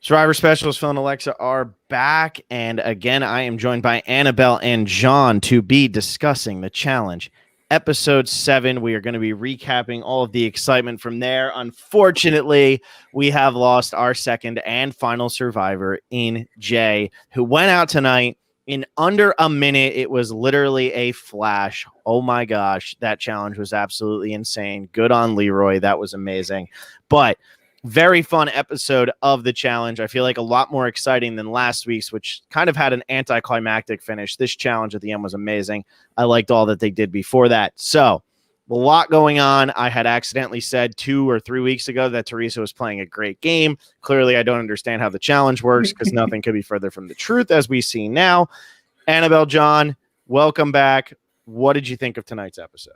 Survivor Specialist Phil and Alexa are back, and again, I am joined by Annabelle and John to be discussing the challenge. Episode 7, we are going to be recapping all of the excitement from there. Unfortunately, we have lost our second and final survivor in Jay, who went out tonight in under a minute. It was literally a flash. Oh my gosh, that challenge was absolutely insane. Good on Leroy. That was amazing. But very fun episode of the challenge. I feel like a lot more exciting than last week's, which kind of had an anticlimactic finish. This challenge at the end was amazing. I liked all that they did before that. So a lot going on. I had accidentally said 2 or 3 weeks ago that Teresa was playing a great game. Clearly, I don't understand how the challenge works because nothing could be further from the truth, as we see now. Annabelle, John, welcome back. What did you think of tonight's episode?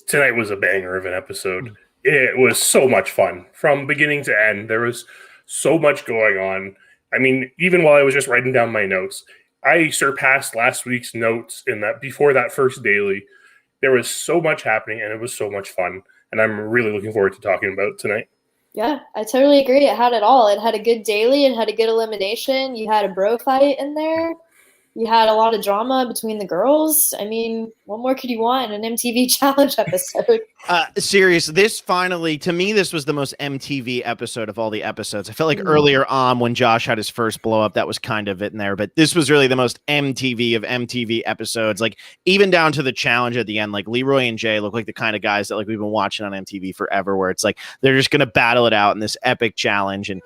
Tonight was a banger of an episode. It was so much fun from beginning to end. There was so much going on. I mean, even while I was just writing down my notes, I surpassed last week's notes in that before that first daily. There was so much happening and it was so much fun. And I'm really looking forward to talking about it tonight. Yeah, I totally agree. It had it all. It had a good daily. It had a good elimination. You had a bro fight in there. You had a lot of drama between the girls. I mean, what more could you want in an MTV challenge episode? Serious. This finally, to me, this was the most MTV episode of all the episodes. I felt like earlier on when Josh had his first blow up, that was kind of it in there. But this was really the most MTV of MTV episodes. Like even down to the challenge at the end, like Leroy and Jay look like the kind of guys that like we've been watching on MTV forever, where it's like they're just going to battle it out in this epic challenge. And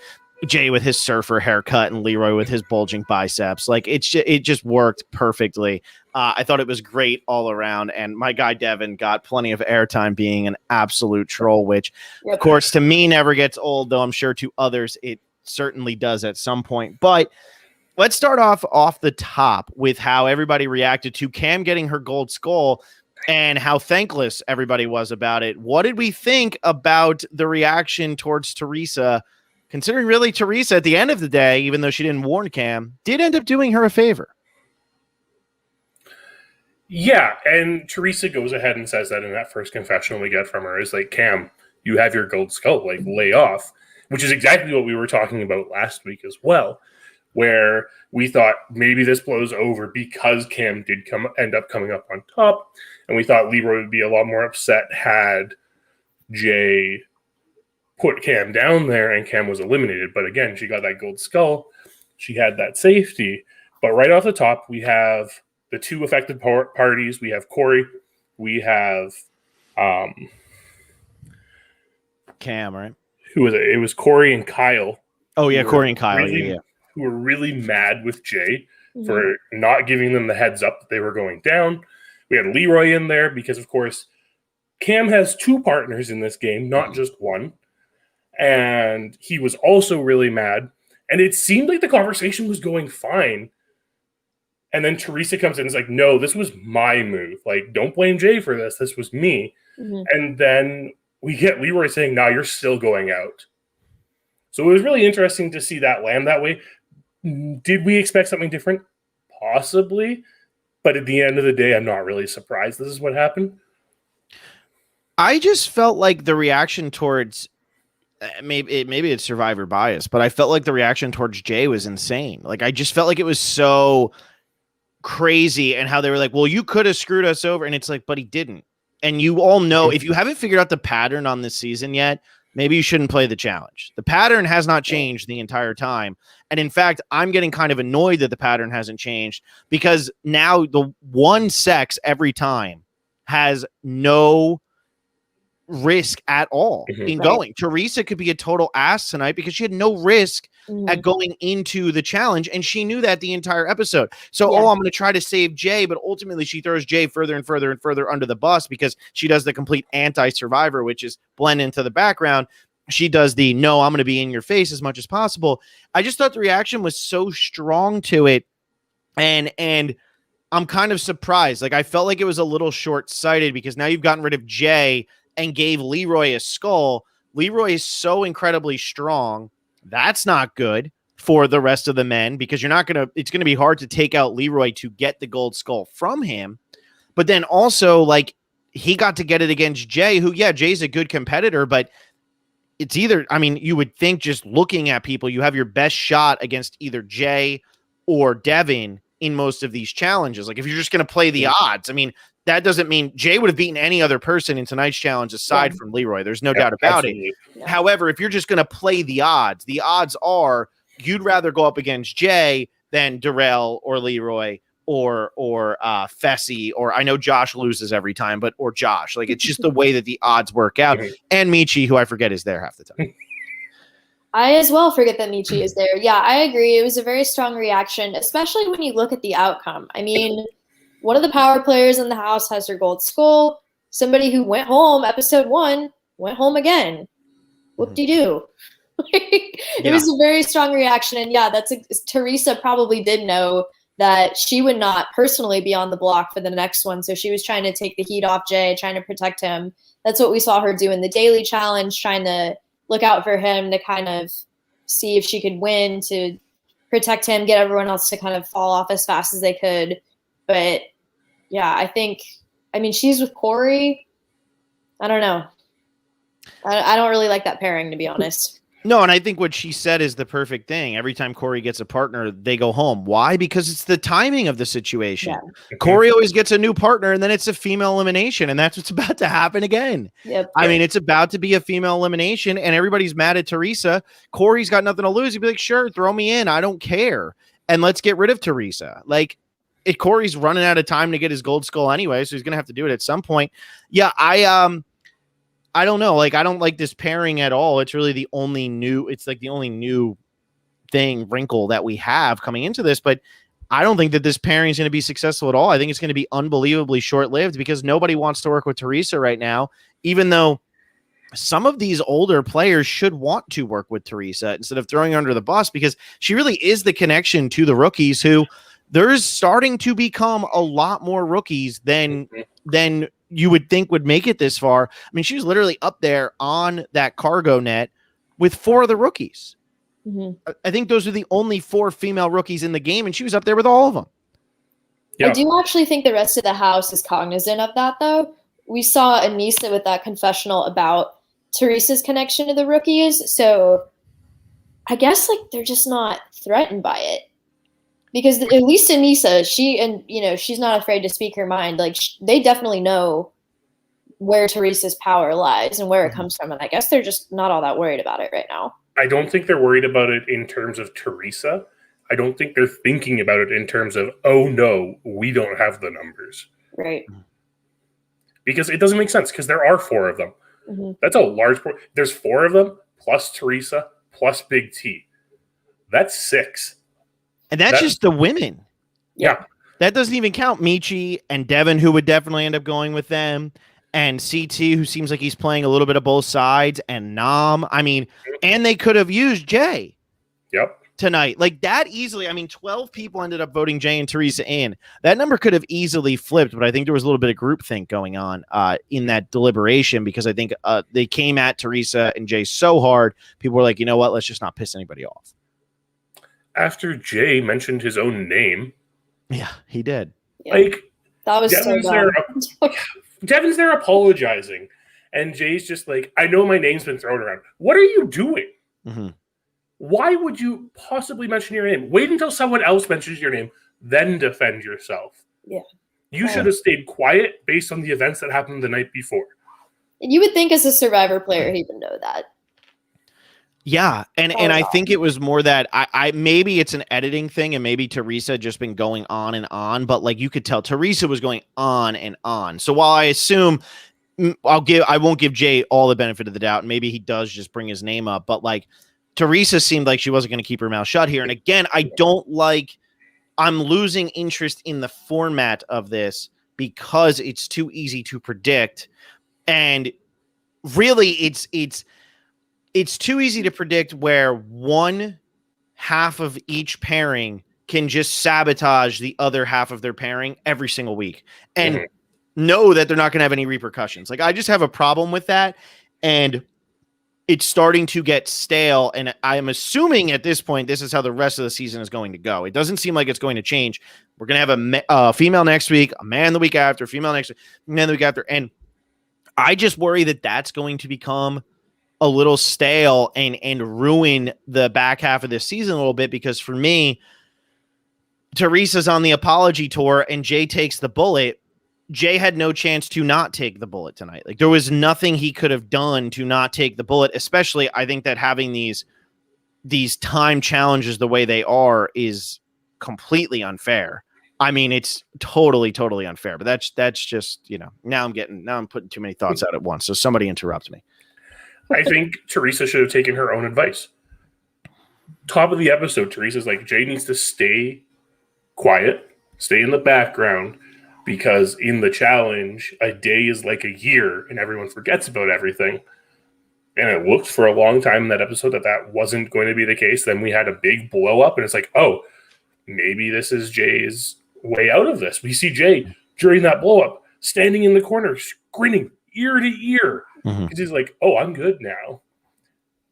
Jay with his surfer haircut and Leroy with his bulging biceps. Like it just worked perfectly. I thought it was great all around. And my guy Devin got plenty of airtime being an absolute troll, which of course to me never gets old, though I'm sure to others it certainly does at some point. But let's start off the top with how everybody reacted to Cam getting her gold skull and how thankless everybody was about it. What did we think about the reaction towards Teresa? Considering really Teresa at the end of the day, even though she didn't warn Cam, did end up doing her a favor. Yeah, and Teresa goes ahead and says that in that first confessional we get from her is like, Cam, you have your gold skull, like lay off, which is exactly what we were talking about last week as well, where we thought maybe this blows over because Cam did end up coming up on top, and we thought Leroy would be a lot more upset had Jay put Cam down there and Cam was eliminated. But again, she got that gold skull. She had that safety. But right off the top, we have the two affected parties. We have Corey. We have Cam, right? Who was it? It was Corey and Kyle. Oh, yeah, Corey and Kyle. Really, yeah. Who were really mad with Jay for not giving them the heads up that they were going down. We had Leroy in there because, of course, Cam has 2 partners in this game, not just one. And he was also really mad. And it seemed like the conversation was going fine. And then Teresa comes in and is like, no, this was my move. Like, don't blame Jay for this. This was me. And then we get Leroy saying, nah, you're still going out. So it was really interesting to see that land that way. Did we expect something different? Possibly. But at the end of the day, I'm not really surprised this is what happened. I just felt like the reaction towards maybe it's survivor bias, but I felt like the reaction towards Jay was insane. Like I just felt like it was so crazy, and how they were like, well, you could have screwed us over, and it's like, but he didn't. And you all know, if you haven't figured out the pattern on this season yet, maybe you shouldn't play the challenge. The pattern has not changed the entire time. And in fact, I'm getting kind of annoyed that the pattern hasn't changed, because now the one sex every time has no risk at all in going. Teresa could be a total ass tonight because she had no risk at going into the challenge, and she knew that the entire episode. So, I'm going to try to save Jay, but ultimately she throws Jay further and further and further under the bus because she does the complete anti-survivor, which is blend into the background. She does the no, I'm going to be in your face as much as possible. I just thought the reaction was so strong to it, and I'm kind of surprised. Like I felt like it was a little short-sighted because now you've gotten rid of Jay and gave Leroy a skull. Leroy is so incredibly strong. That's not good for the rest of the men because it's going to be hard to take out Leroy to get the gold skull from him. But then also, like, he got to get it against Jay, who, Jay's a good competitor, but it's either, I mean, you would think just looking at people, you have your best shot against either Jay or Devin in most of these challenges. Like if you're just going to play the odds, I mean, that doesn't mean Jay would have beaten any other person in tonight's challenge aside from Leroy. There's no doubt about it. Yeah. However, if you're just going to play the odds are you'd rather go up against Jay than Darrell or Leroy or Fessy, or I know Josh loses every time, or Josh. Like it's just the way that the odds work out. And Michi, who I forget is there half the time. I as well forget that Michi is there. Yeah, I agree. It was a very strong reaction, especially when you look at the outcome. I mean, one of the power players in the house has her gold skull. Somebody who went home, episode 1, went home again. Whoop-de-doo. It was a very strong reaction. And yeah, Teresa probably did know that she would not personally be on the block for the next one. So she was trying to take the heat off Jay, trying to protect him. That's what we saw her do in the daily challenge, trying to look out for him to kind of see if she could win, to protect him, get everyone else to kind of fall off as fast as they could. But yeah, I mean, she's with Corey. I don't know. I don't really like that pairing, to be honest. No, and I think what she said is the perfect thing. Every time Corey gets a partner, they go home. Why? Because it's the timing of the situation. Yeah. Corey always gets a new partner, and then it's a female elimination, and that's what's about to happen again. Yep. I mean, it's about to be a female elimination, and everybody's mad at Teresa. Corey's got nothing to lose. He'd be like, sure, throw me in. I don't care. And let's get rid of Teresa. Like, Corey's running out of time to get his gold skull anyway, so he's going to have to do it at some point. Yeah, I don't know. Like, I don't like this pairing at all. It's really the only new wrinkle that we have coming into this. But I don't think that this pairing is going to be successful at all. I think it's going to be unbelievably short-lived because nobody wants to work with Teresa right now, even though some of these older players should want to work with Teresa instead of throwing her under the bus, because she really is the connection to the rookies who there's starting to become a lot more rookies than you would think would make it this far. I mean, she was literally up there on that cargo net with 4 of the rookies. Mm-hmm. I think those are the only 4 female rookies in the game, and she was up there with all of them. Yeah. I do actually think the rest of the house is cognizant of that, though. We saw Anissa with that confessional about Teresa's connection to the rookies, so I guess like they're just not threatened by it. Because at least Anissa, she's not afraid to speak her mind. Like they definitely know where Teresa's power lies and where it comes from. And I guess they're just not all that worried about it right now. I don't think they're worried about it in terms of Teresa. I don't think they're thinking about it in terms of, oh no, we don't have the numbers. Right. Because it doesn't make sense because there are 4 of them. Mm-hmm. That's a large part. There's 4 of them plus Teresa plus Big T. That's 6. And that's just the women. Yeah. That doesn't even count Michi and Devin, who would definitely end up going with them, and CT, who seems like he's playing a little bit of both sides, and Nam. I mean, and they could have used Jay. Yep. Tonight. Like that easily. I mean, 12 people ended up voting Jay and Teresa in. That number could have easily flipped, but I think there was a little bit of groupthink going on in that deliberation, because I think they came at Teresa and Jay so hard, people were like, you know what, let's just not piss anybody off. After Jay mentioned his own name. Yeah, he did. Like, that was Devin's there apologizing. And Jay's just like, I know my name's been thrown around. What are you doing? Mm-hmm. Why would you possibly mention your name? Wait until someone else mentions your name, then defend yourself. Yeah. You should have stayed quiet based on the events that happened the night before. And you would think as a Survivor player he would know that. Yeah, and I think it was more that I maybe it's an editing thing, and maybe Teresa had just been going on and on, but like you could tell Teresa was going on and on. So while I assume I won't give Jay all the benefit of the doubt, and maybe he does just bring his name up, but like Teresa seemed like she wasn't going to keep her mouth shut here. And again, I'm losing interest in the format of this because it's too easy to predict, and really it's too easy to predict where one half of each pairing can just sabotage the other half of their pairing every single week and know that they're not going to have any repercussions. Like, I just have a problem with that. And it's starting to get stale. And I'm assuming at this point, this is how the rest of the season is going to go. It doesn't seem like it's going to change. We're going to have a female next week, a man the week after, female next week, man the week after. And I just worry that that's going to become a little stale and ruin the back half of this season a little bit, because for me, Teresa's on the apology tour and Jay takes the bullet. Jay had no chance to not take the bullet tonight. Like, there was nothing he could have done to not take the bullet, especially I think that having these time challenges the way they are is completely unfair. I mean, it's totally unfair, but that's just, now I'm putting too many thoughts out at once. So somebody interrupt me. I think Teresa should have taken her own advice. Top of the episode, Teresa's like, Jay needs to stay quiet, stay in the background, because in the challenge, a day is like a year and everyone forgets about everything. And it looked for a long time in that episode that wasn't going to be the case. Then we had a big blow up and it's like, oh, maybe this is Jay's way out of this. We see Jay during that blow up standing in the corner, grinning ear to ear. Because he's like, oh, I'm good now.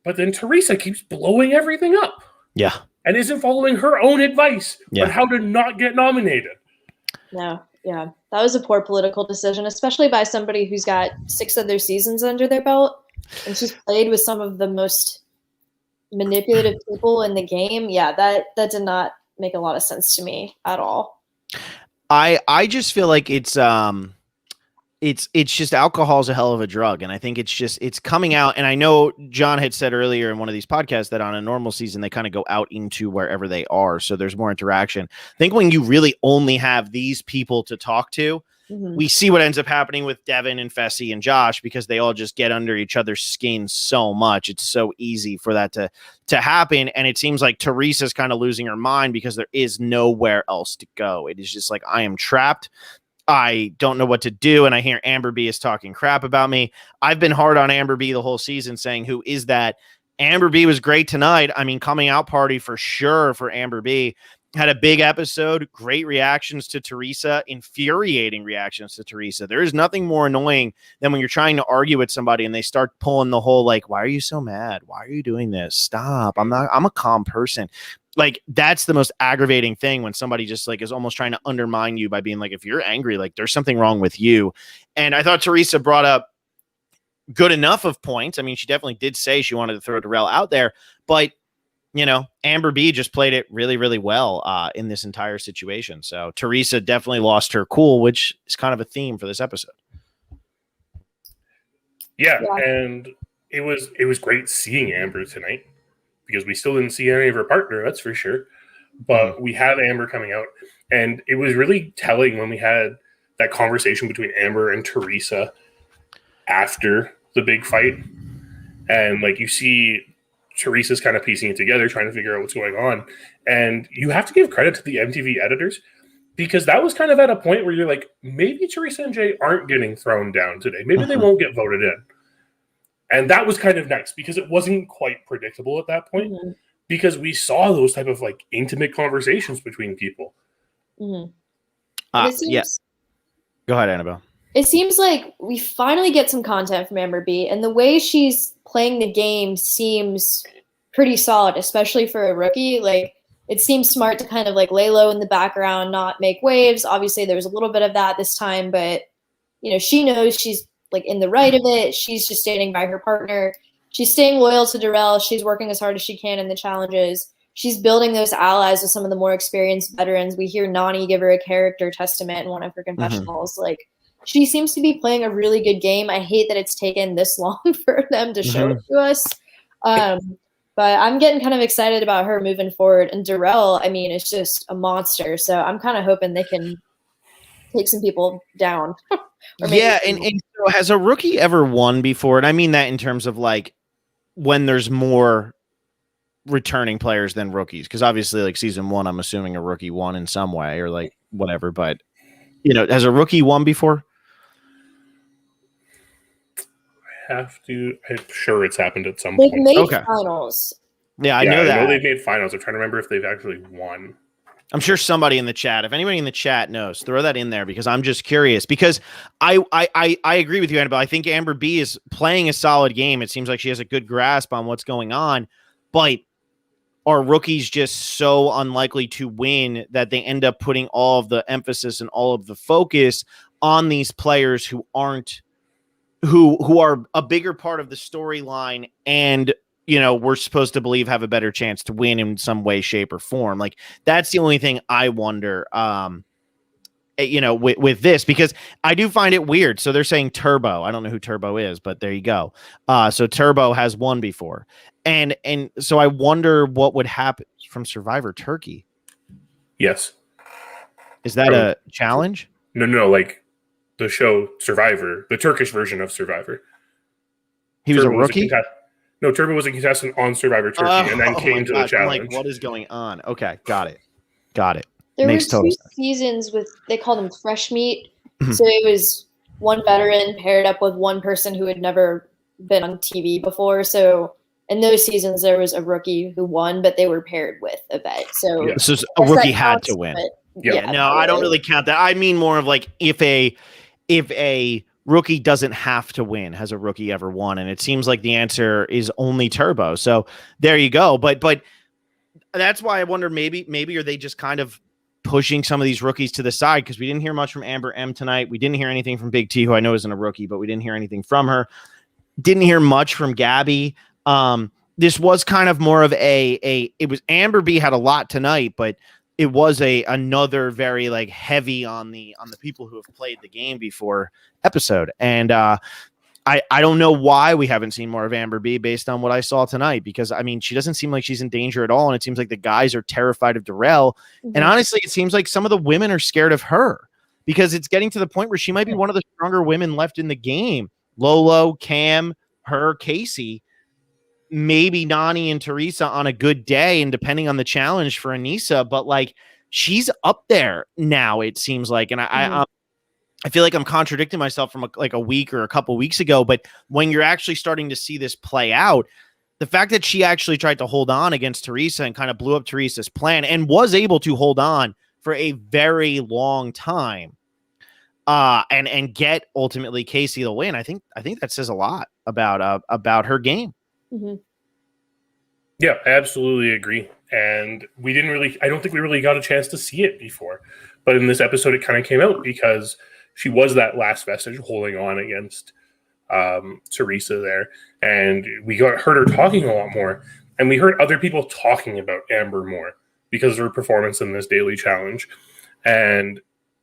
But then Teresa keeps blowing everything up. Yeah. And isn't following her own advice on how to not get nominated. No, yeah. That was a poor political decision, especially by somebody who's got 6 other seasons under their belt. And she's played with some of the most manipulative people in the game. Yeah, that did not make a lot of sense to me at all. I just feel like it's just alcohol's a hell of a drug. And I think it's coming out. And I know John had said earlier in one of these podcasts that on a normal season, they kind of go out into wherever they are. So there's more interaction. I think when you really only have these people to talk to, we see what ends up happening with Devin and Fessy and Josh, because they all just get under each other's skin so much. It's so easy for that to happen. And it seems like Teresa's kind of losing her mind because there is nowhere else to go. It is just like, I am trapped. I don't know what to do. And I hear Amber B is talking crap about me. I've been hard on Amber B the whole season, saying, who is that? Amber B was great tonight. I mean, coming out party for sure for Amber B. Had a big episode, great reactions to Teresa, infuriating reactions to Teresa. There is nothing more annoying than when you're trying to argue with somebody and they start pulling the whole, like, why are you so mad? Why are you doing this? Stop. I'm a calm person. Like, that's the most aggravating thing, when somebody just like is almost trying to undermine you by being like, if you're angry, like there's something wrong with you. And I thought Teresa brought up good enough of points. I mean, she definitely did say she wanted to throw Darrell out there, but Amber B just played it really, really well in this entire situation. So Teresa definitely lost her cool, which is kind of a theme for this episode. Yeah. And it was great seeing Amber tonight, because we still didn't see any of her partner, that's for sure. But we had Amber coming out, and it was really telling when we had that conversation between Amber and Teresa after the big fight. And like, you see Teresa's kind of piecing it together, trying to figure out what's going on. And you have to give credit to the MTV editors, because that was kind of at a point where you're like, maybe Teresa and Jay aren't getting thrown down today. Maybe they won't get voted in. And that was kind of nice, because it wasn't quite predictable at that point, because we saw those type of like intimate conversations between people. Yeah. Go ahead, Annabelle. It seems like we finally get some content from Amber B, and the way she's playing the game seems pretty solid, especially for a rookie. Like, it seems smart to kind of like lay low in the background, not make waves. Obviously, there was a little bit of that this time, but she knows she's like in the right of it. She's just standing by her partner. She's staying loyal to Darrell. She's working as hard as she can in the challenges. She's building those allies with some of the more experienced veterans. We hear Nani give her a character testament in one of her confessionals. Like, she seems to be playing a really good game. I hate that it's taken this long for them to show it to us. But I'm getting kind of excited about her moving forward. And Darrell, I mean, is just a monster. So I'm kind of hoping they can take some people down. Yeah, and so has a rookie ever won before? And I mean that in terms of like when there's more returning players than rookies. Because obviously, like season 1, I'm assuming a rookie won in some way or like whatever. But, has a rookie won before? I'm sure it's happened at some They've point. made finals. Yeah, I know that. I know they've made finals. I'm trying to remember if they've actually won. I'm sure somebody in the chat, if anybody in the chat knows, throw that in there, because I'm just curious. Because I agree with you, Annabelle. I think Amber B is playing a solid game. It seems like she has a good grasp on what's going on. But are rookies just so unlikely to win that they end up putting all of the emphasis and all of the focus on these players who who are a bigger part of the storyline and, you know, we're supposed to believe have a better chance to win in some way, shape, or form. Like, that's the only thing I wonder, you know, with this, because I do find it weird. So they're saying Turbo. I don't know who Turbo is, but there you go. So Turbo has won before. And so I wonder what would happen from Survivor Turkey. Yes. Is that a challenge? No, like the show Survivor, the Turkish version of Survivor. He was a rookie? No, Turbo was a contestant on Survivor Turkey and then came to the challenge. I'm like, what is going on? Okay, got it. There Makes were total two sense. seasons with, they called them fresh meat. So it was one veteran paired up with one person who had never been on TV before. So in those seasons, there was a rookie who won, but they were paired with a vet. So, So a rookie had to win. Yeah, No, I don't really count that. I mean more of like if a rookie doesn't have to win, has a rookie ever won? And it seems like the answer is only Turbo. So there you go. But that's why I wonder, maybe are they just kind of pushing some of these rookies to the side, because we didn't hear much from Amber M tonight. We didn't hear anything from Big T, who I know isn't a rookie, but we didn't hear anything from her. Didn't hear much from Gabby. This was kind of more of it was Amber B had a lot tonight, but it was another very like heavy on the people who have played the game before episode. And I don't know why we haven't seen more of Amber B based on what I saw tonight, because I mean, she doesn't seem like she's in danger at all. And it seems like the guys are terrified of Darrell. And honestly, it seems like some of the women are scared of her, because it's getting to the point where she might be one of the stronger women left in the game. Lolo, Cam, her, Casey, maybe Nani and Teresa on a good day, and depending on the challenge for Anissa, but like, she's up there now, it seems like. And I feel like I'm contradicting myself from a week or a couple weeks ago, but when you're actually starting to see this play out, the fact that she actually tried to hold on against Teresa and kind of blew up Teresa's plan and was able to hold on for a very long time, and get ultimately Casey the win. I think that says a lot about her game. Mm-hmm. Yeah, I absolutely agree. And I don't think we really got a chance to see it before, but in this episode, it kind of came out because she was that last vestige holding on against Teresa there. And we heard her talking a lot more. And we heard other people talking about Amber more because of her performance in this daily challenge. And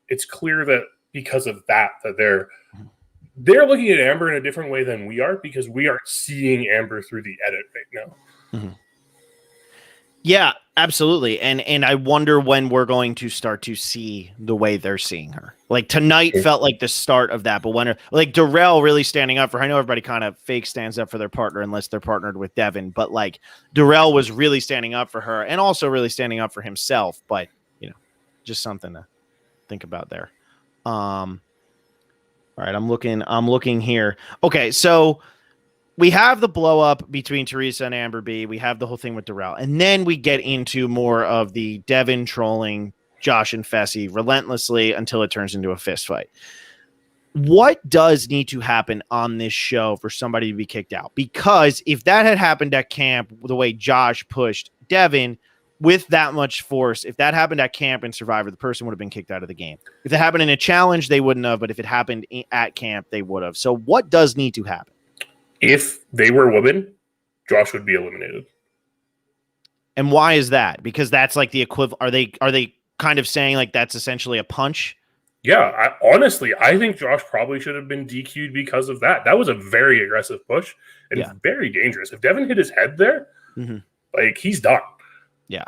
it's clear that because of that they're looking at Amber in a different way than we are, because we are seeing Amber through the edit right now. Mm-hmm. Yeah, absolutely. And I wonder when we're going to start to see the way they're seeing her. Like tonight felt like the start of that, but when like Darrell really standing up for her, I know everybody kind of fake stands up for their partner unless they're partnered with Devin, but like Darrell was really standing up for her and also really standing up for himself. But you know, just something to think about there. All right, I'm looking here. Okay, so we have the blow up between Teresa and Amber B. We have the whole thing with Darrell. And then we get into more of the Devin trolling Josh and Fessy relentlessly until it turns into a fist fight. What does need to happen on this show for somebody to be kicked out? Because if that had happened at camp, the way Josh pushed Devin with that much force, if that happened at camp and Survivor, the person would have been kicked out of the game. If it happened in a challenge, they wouldn't have. But if it happened at camp, they would have. So what does need to happen? If they were women, Josh would be eliminated. And why is that? Because that's like the equivalent. Are they kind of saying like that's essentially a punch? Yeah, honestly, I think Josh probably should have been DQ'd because of that. That was a very aggressive push and very dangerous. If Devin hit his head there, like he's done. Yeah.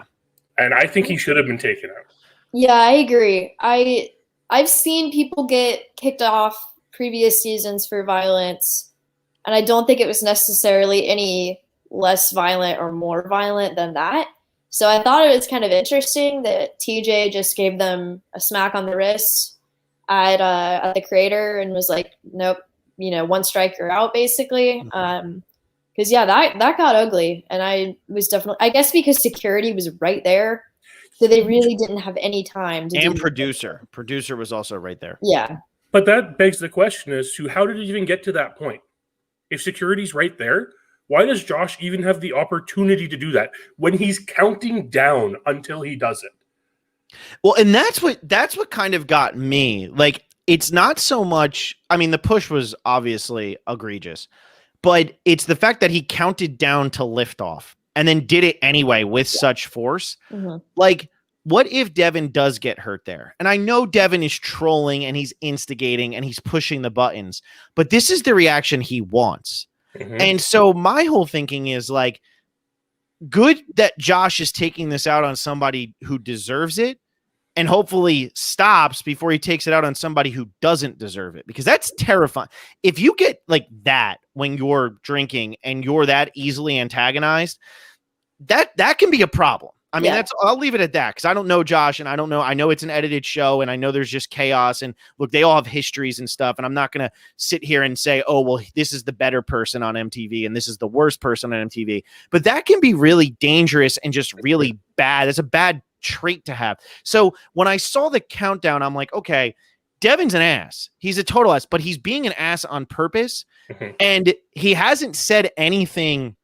And I think he should have been taken out. Yeah, I agree. I've seen people get kicked off previous seasons for violence, and I don't think it was necessarily any less violent or more violent than that. So I thought it was kind of interesting that TJ just gave them a smack on the wrist at the creator and was like, nope, one strike, you're out, basically. Because that got ugly, and I guess because security was right there, so they really didn't have any time to. And producer was also right there. Yeah, but that begs the question as to how did it even get to that point? If security's right there, why does Josh even have the opportunity to do that when he's counting down until he does it? Well, and that's what kind of got me. Like, it's not so much, I mean, the push was obviously egregious, but it's the fact that he counted down to liftoff and then did it anyway with such force. Mhm. Like, what if Devin does get hurt there? And I know Devin is trolling and he's instigating and he's pushing the buttons, but this is the reaction he wants. Mhm. And so my whole thinking is like, good that Josh is taking this out on somebody who deserves it and hopefully stops before he takes it out on somebody who doesn't deserve it, because that's terrifying. If you get like that when you're drinking and you're that easily antagonized, that can be a problem. I mean, I'll leave it at that, because I don't know Josh and I know it's an edited show and I know there's just chaos, and look, they all have histories and stuff. And I'm not going to sit here and say, oh, well, this is the better person on MTV and this is the worst person on MTV. But that can be really dangerous and just really bad. It's a bad trait to have. So when I saw the countdown, I'm like, okay, Devin's an ass. He's a total ass, but he's being an ass on purpose. And he hasn't said anything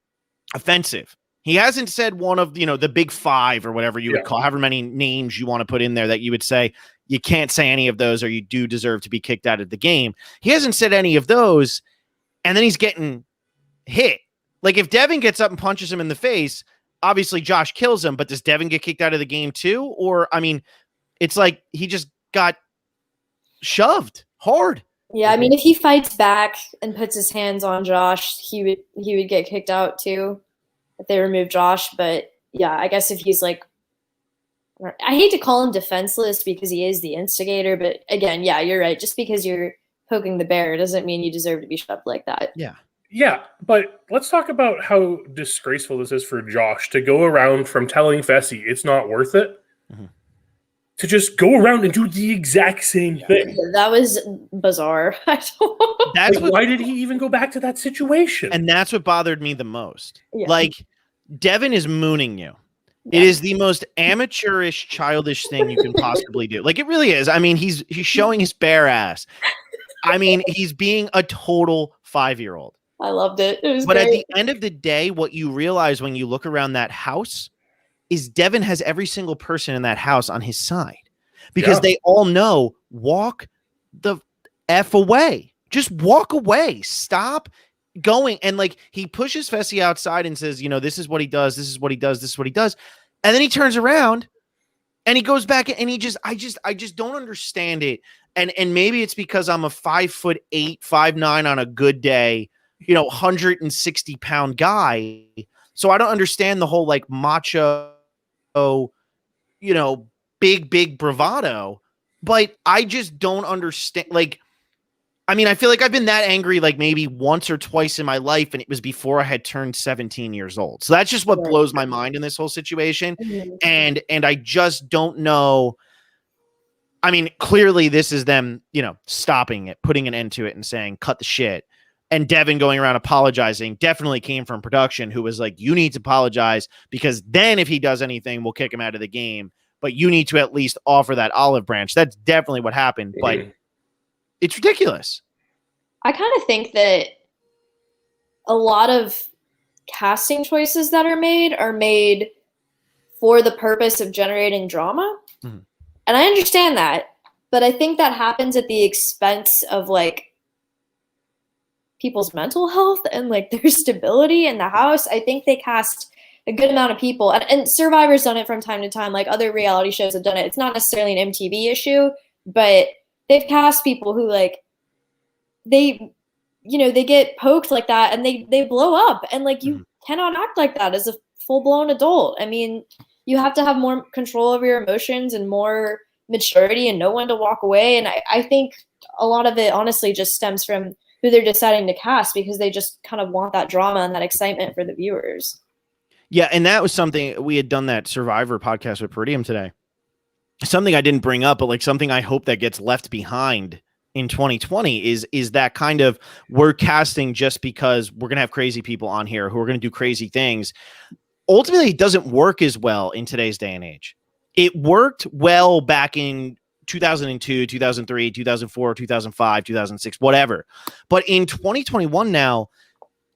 offensive. He hasn't said one of, the big five or whatever you would call, however many names you want to put in there that you would say you can't say any of those or you do deserve to be kicked out of the game. He hasn't said any of those. And then he's getting hit. Like, if Devin gets up and punches him in the face, obviously Josh kills him, but does Devin get kicked out of the game too? Or, I mean, it's like he just got shoved hard. Yeah, I mean, if he fights back and puts his hands on Josh, he would get kicked out too if they remove Josh. But yeah, I guess if he's like, I hate to call him defenseless because he is the instigator, but again, yeah, you're right. Just because you're poking the bear doesn't mean you deserve to be shoved like that. Yeah. Yeah, but let's talk about how disgraceful this is for Josh to go around from telling Fessy it's not worth it to just go around and do the exact same thing. That was bizarre. Why did he even go back to that situation? And that's what bothered me the most. Yeah. Like, Devin is mooning you. It is the most amateurish, childish thing you can possibly do. Like, it really is. I mean, he's showing his bare ass. I mean, he's being a total 5-year-old. I loved it. It was But great. at the end of the day, what you realize when you look around that house is Devin has every single person in that house on his side, because they all know, walk the F away. Just walk away. Stop going. And like, he pushes Fessy outside and says, this is what he does. This is what he does. This is what he does. And then he turns around and he goes back and he just, I just don't understand it. And maybe it's because I'm a 5'8", 5'9" on a good day, 160-pound guy. So I don't understand the whole like macho, big bravado, but I just don't understand. Like, I mean, I feel like I've been that angry like maybe once or twice in my life, and it was before I had turned 17 years old. So that's just what blows my mind in this whole situation. And I just don't know. I mean, clearly this is them, stopping it, putting an end to it and saying, cut the shit. And Devin going around apologizing definitely came from production, who was like, you need to apologize, because then if he does anything, we'll kick him out of the game. But you need to at least offer that olive branch. That's definitely what happened. But it's ridiculous. I kind of think that a lot of casting choices that are made for the purpose of generating drama. And I understand that, but I think that happens at the expense of like people's mental health and like their stability in the house. I think they cast a good amount of people, and Survivor's done it from time to time. Like, other reality shows have done it. It's not necessarily an MTV issue, but they've cast people who like, they get poked like that and they blow up, and like, you cannot act like that as a full-blown adult. I mean, you have to have more control over your emotions and more maturity and know when to walk away. And I think a lot of it honestly just stems from who they're deciding to cast, because they just kind of want that drama and that excitement for the viewers. Yeah, and that was something we had done, that Survivor podcast with Peridium today. Something I didn't bring up, but like something I hope that gets left behind in 2020 is that kind of, we're casting just because we're going to have crazy people on here who are going to do crazy things. Ultimately, it doesn't work as well in today's day and age. It worked well back in 2002, 2003, 2004, 2005, 2006, whatever. But in 2021 now,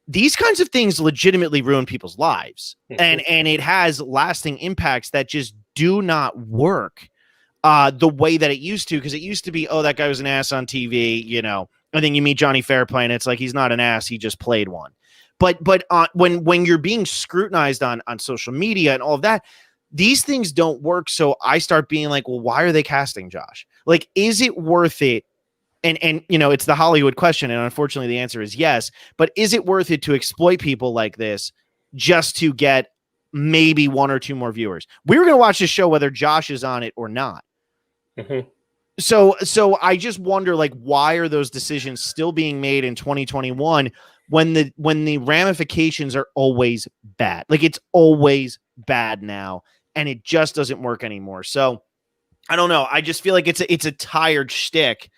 these kinds of things legitimately ruin people's lives. And it has lasting impacts that just do not work. the way that it used to, because it used to be, oh, that guy was an ass on TV, you know. I think you meet Johnny Fairplay and it's like he's not an ass, he just played one. But when you're being scrutinized on social media and all of that, these things don't work. So I start being like, well, why are they casting Josh? Like, is it worth it? And you know, it's the Hollywood question, and unfortunately the answer is yes. But is it worth it to exploit people like this just to get maybe 1 or 2 more viewers? We were going to watch this show whether Josh is on it or not. Mm-hmm. So I just wonder, like, why are those decisions still being made in 2021 when the ramifications are always bad? Like, it's always bad now, and it just doesn't work anymore. So I don't know. I just feel like it's a tired shtick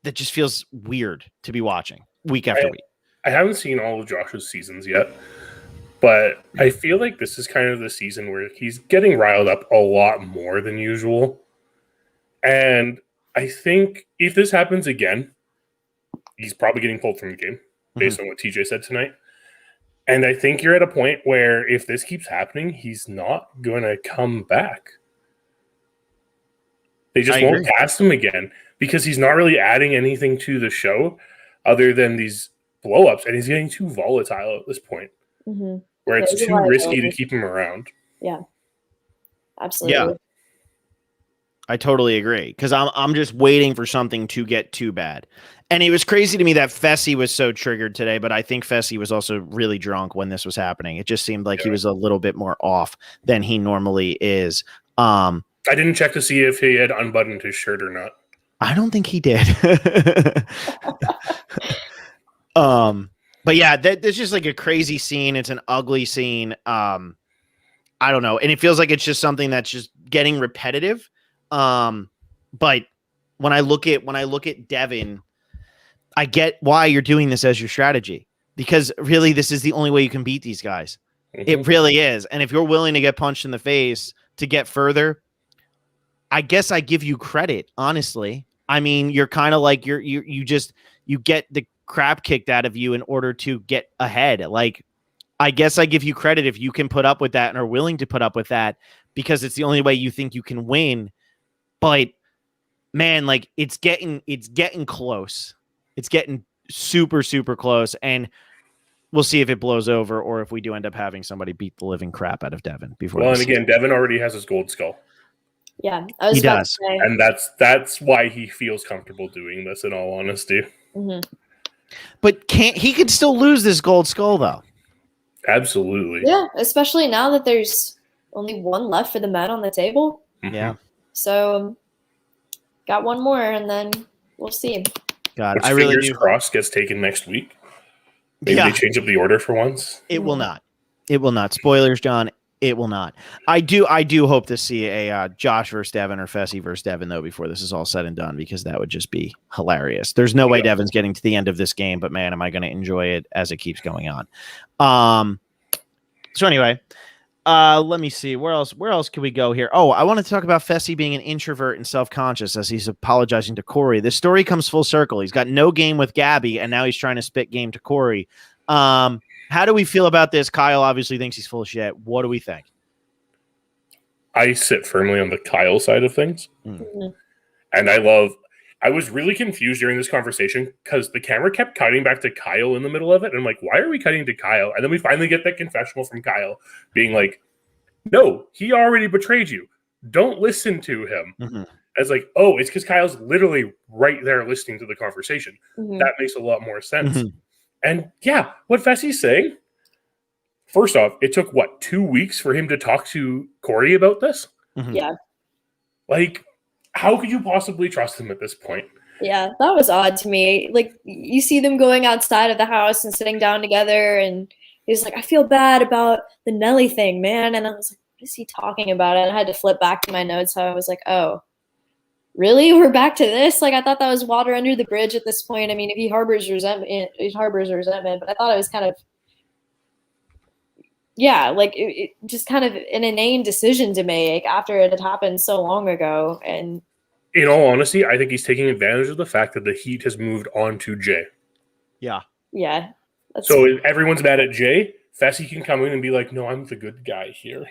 that just feels weird to be watching week after week. I haven't seen all of Josh's seasons yet, but I feel like this is kind of the season where he's getting riled up a lot more than usual. And I think if this happens again, he's probably getting pulled from the game based on what TJ said tonight. And I think you're at a point where if this keeps happening, he's not going to come back. They just won't cast him again because he's not really adding anything to the show other than these blow-ups. And he's getting too volatile at this point where it's too risky to keep him around. Yeah, absolutely. Yeah. I totally agree, because I'm just waiting for something to get too bad. And it was crazy to me that Fessy was so triggered today, but I think Fessy was also really drunk when this was happening. It just seemed like he was a little bit more off than he normally is. I didn't check to see if he had unbuttoned his shirt or not. I don't think he did. But yeah, that's just like a crazy scene. It's an ugly scene. I don't know. And it feels like it's just something that's just getting repetitive. But when I look at Devin, I get why you're doing this as your strategy, because really this is the only way you can beat these guys. It really is. And if you're willing to get punched in the face to get further, I guess I give you credit, honestly. I mean, you're kind of like you get the crap kicked out of you in order to get ahead. Like, I guess I give you credit if you can put up with that and are willing to put up with that, because it's the only way you think you can win. But man, like, it's getting close. It's getting super, super close. And we'll see if it blows over or if we do end up having somebody beat the living crap out of Devin before. Well, and again, Devin already has his gold skull. Yeah, I was about to say. And that's why he feels comfortable doing this, in all honesty. But he could still lose this gold skull, though. Absolutely. Yeah, especially now that there's only one left for the men on the table. Yeah. So got one more, and then we'll see. God, which, I really fingers crossed, gets taken next week. Maybe they change up the order for once. It will not. It will not. Spoilers, John. It will not. I do hope to see a Josh versus Devin or Fessy versus Devin, though, before this is all said and done, because that would just be hilarious. There's no way Devin's getting to the end of this game, but man, am I going to enjoy it as it keeps going on. So anyway, let me see. Where else can we go here? Oh, I want to talk about Fessy being an introvert and self-conscious as he's apologizing to Corey. This story comes full circle. He's got no game with Gabby, and now he's trying to spit game to Corey. How do we feel about this? Kyle obviously thinks he's full of shit. What do we think? I sit firmly on the Kyle side of things. And I was really confused during this conversation because the camera kept cutting back to Kyle in the middle of it. And I'm like, why are we cutting to Kyle? And then we finally get that confessional from Kyle being like, no, he already betrayed you. Don't listen to him. It's like, oh, it's because Kyle's literally right there listening to the conversation. That makes a lot more sense. And yeah, what Fessy's saying, first off, it took, 2 weeks for him to talk to Corey about this? Yeah. Like, how could you possibly trust him at this point? Yeah, that was odd to me. Like, you see them going outside of the house and sitting down together, and he's like, I feel bad about the Nelly thing, man. And I was like, what is he talking about? And I had to flip back to my notes, so I was like, oh, really? We're back to this? Like, I thought that was water under the bridge at this point. I mean, if he harbors resentment, but I thought it was kind of, like it just kind of an inane decision to make after it had happened so long ago. And in all honesty, I think he's taking advantage of the fact that the heat has moved on to Jay. Yeah. Yeah. So if everyone's mad at Jay, Fessy can come in and be like, no, I'm the good guy here.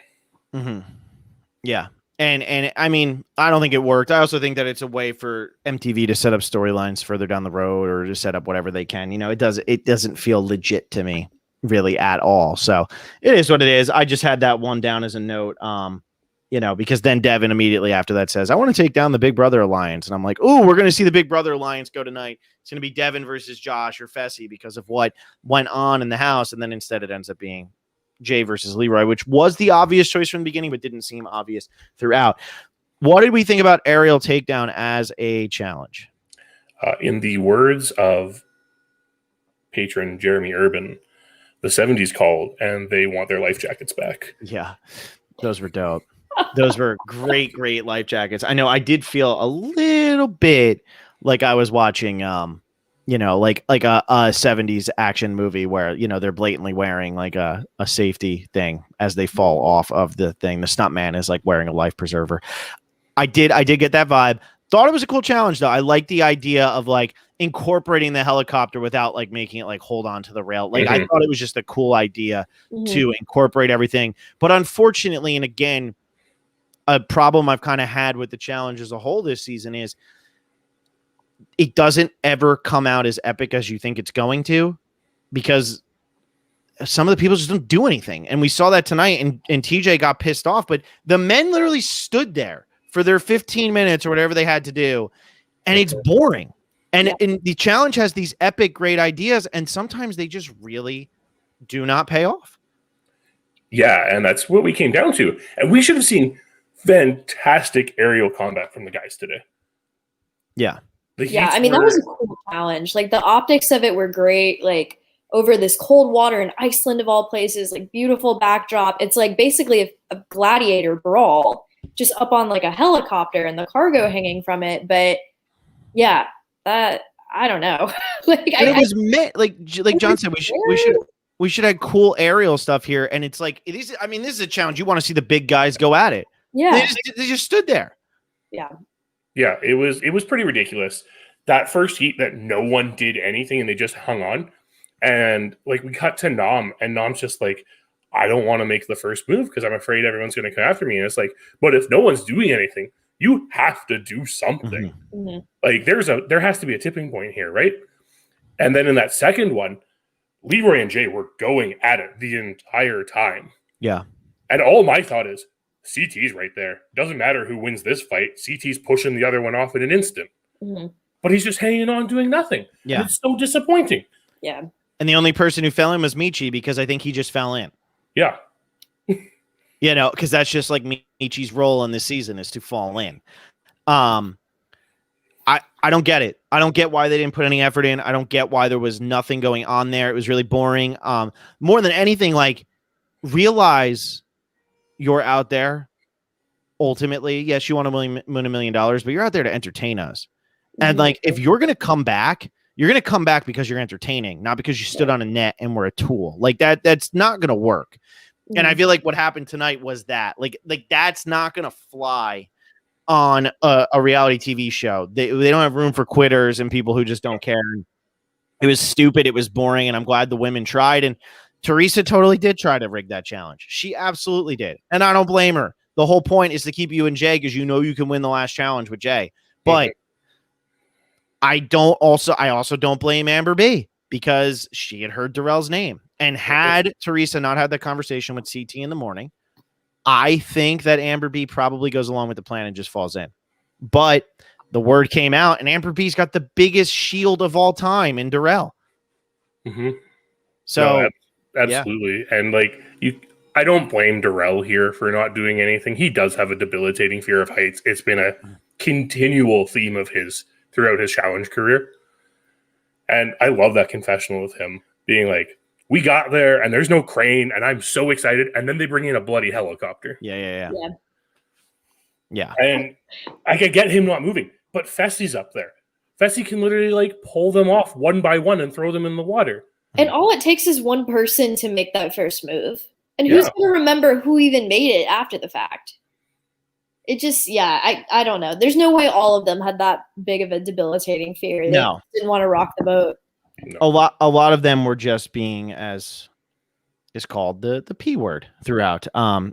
Yeah. And I mean, I don't think it worked. I also think that it's a way for MTV to set up storylines further down the road or to set up whatever they can. It doesn't feel legit to me really at all. So it is what it is. I just had that one down as a note. Because then Devin immediately after that says, I want to take down the Big Brother Alliance. And I'm like, oh, we're going to see the Big Brother Alliance go tonight. It's going to be Devin versus Josh or Fessy because of what went on in the house. And then instead it ends up being Jay versus Leroy, which was the obvious choice from the beginning, but didn't seem obvious throughout. What did we think about aerial takedown as a challenge? In the words of patron Jeremy Urban, the 70s called and they want their life jackets back. Yeah, those were dope. Those were great life jackets. I know I did feel a little bit like I was watching like a 70s action movie where, they're blatantly wearing like a safety thing as they fall off of the thing. The stuntman is like wearing a life preserver. I did get that vibe. Thought it was a cool challenge though. I like the idea of like incorporating the helicopter without like making it like hold on to the rail. Like I thought it was just a cool idea to incorporate everything. But unfortunately, and again, a problem I've kind of had with the challenge as a whole this season is it doesn't ever come out as epic as you think it's going to, because some of the people just don't do anything. And we saw that tonight, and TJ got pissed off, but the men literally stood there for their 15 minutes or whatever they had to do. And it's boring. And the challenge has these epic, great ideas. And sometimes they just really do not pay off. Yeah. And that's what we came down to. And we should have seen fantastic aerial combat from the guys today. Yeah. I mean, that was a cool challenge. Like the optics of it were great. Like over this cold water in Iceland of all places, like beautiful backdrop. It's like basically a gladiator brawl just up on like a helicopter and the cargo hanging from it. But yeah, I don't know. like John said, we should have cool aerial stuff here. And it's like, this is a challenge. You want to see the big guys go at it. Yeah. They just stood there. Yeah. Yeah, it was pretty ridiculous. That first heat that no one did anything and they just hung on. And like we cut to Nam, and Nam's just like, I don't want to make the first move because I'm afraid everyone's going to come after me. And it's like, but if no one's doing anything, you have to do something. Mm-hmm. Like there has to be a tipping point here, right? And then in that second one, Leroy and Jay were going at it the entire time. Yeah. And all my thought is, CT's right there. Doesn't matter who wins this fight. CT's pushing the other one off in an instant. Mm-hmm. But he's just hanging on doing nothing. Yeah. And it's so disappointing. Yeah. And the only person who fell in was Michi, because I think he just fell in. Yeah. Because that's just like Michi's role in this season is to fall in. I don't get it. I don't get why they didn't put any effort in. I don't get why there was nothing going on there. It was really boring. More than anything, like, realize you're out there. Ultimately, yes, you want to win $1 million, but you're out there to entertain us. And like, if you're going to come back, you're going to come back because you're entertaining, not because you stood on a net and were a tool. Like that's not going to work. And I feel like what happened tonight was that like that's not going to fly on a reality TV show. They don't have room for quitters and people who just don't care. It was stupid. It was boring. And I'm glad the women tried. And Teresa totally did try to rig that challenge. She absolutely did. And I don't blame her. The whole point is to keep you and Jay because you know you can win the last challenge with Jay. But I also don't blame Amber B because she had heard Darrell's name. And had Teresa not had that conversation with CT in the morning, I think that Amber B probably goes along with the plan and just falls in. But the word came out, and Amber B's got the biggest shield of all time in Darrell. Mm-hmm. So, no, absolutely. Yeah. And like I don't blame Darrell here for not doing anything. He does have a debilitating fear of heights. It's been a continual theme of his throughout his challenge career. And I love that confessional with him being like, we got there and there's no crane and I'm so excited. And then they bring in a bloody helicopter. Yeah. And I could get him not moving, but Fessy's up there. Fessy can literally like pull them off one by one and throw them in the water. And all it takes is one person to make that first move. And who's going to remember who even made it after the fact? It just, I don't know. There's no way all of them had that big of a debilitating fear. They didn't want to rock the boat. No. A lot of them were just being as is called the P word throughout,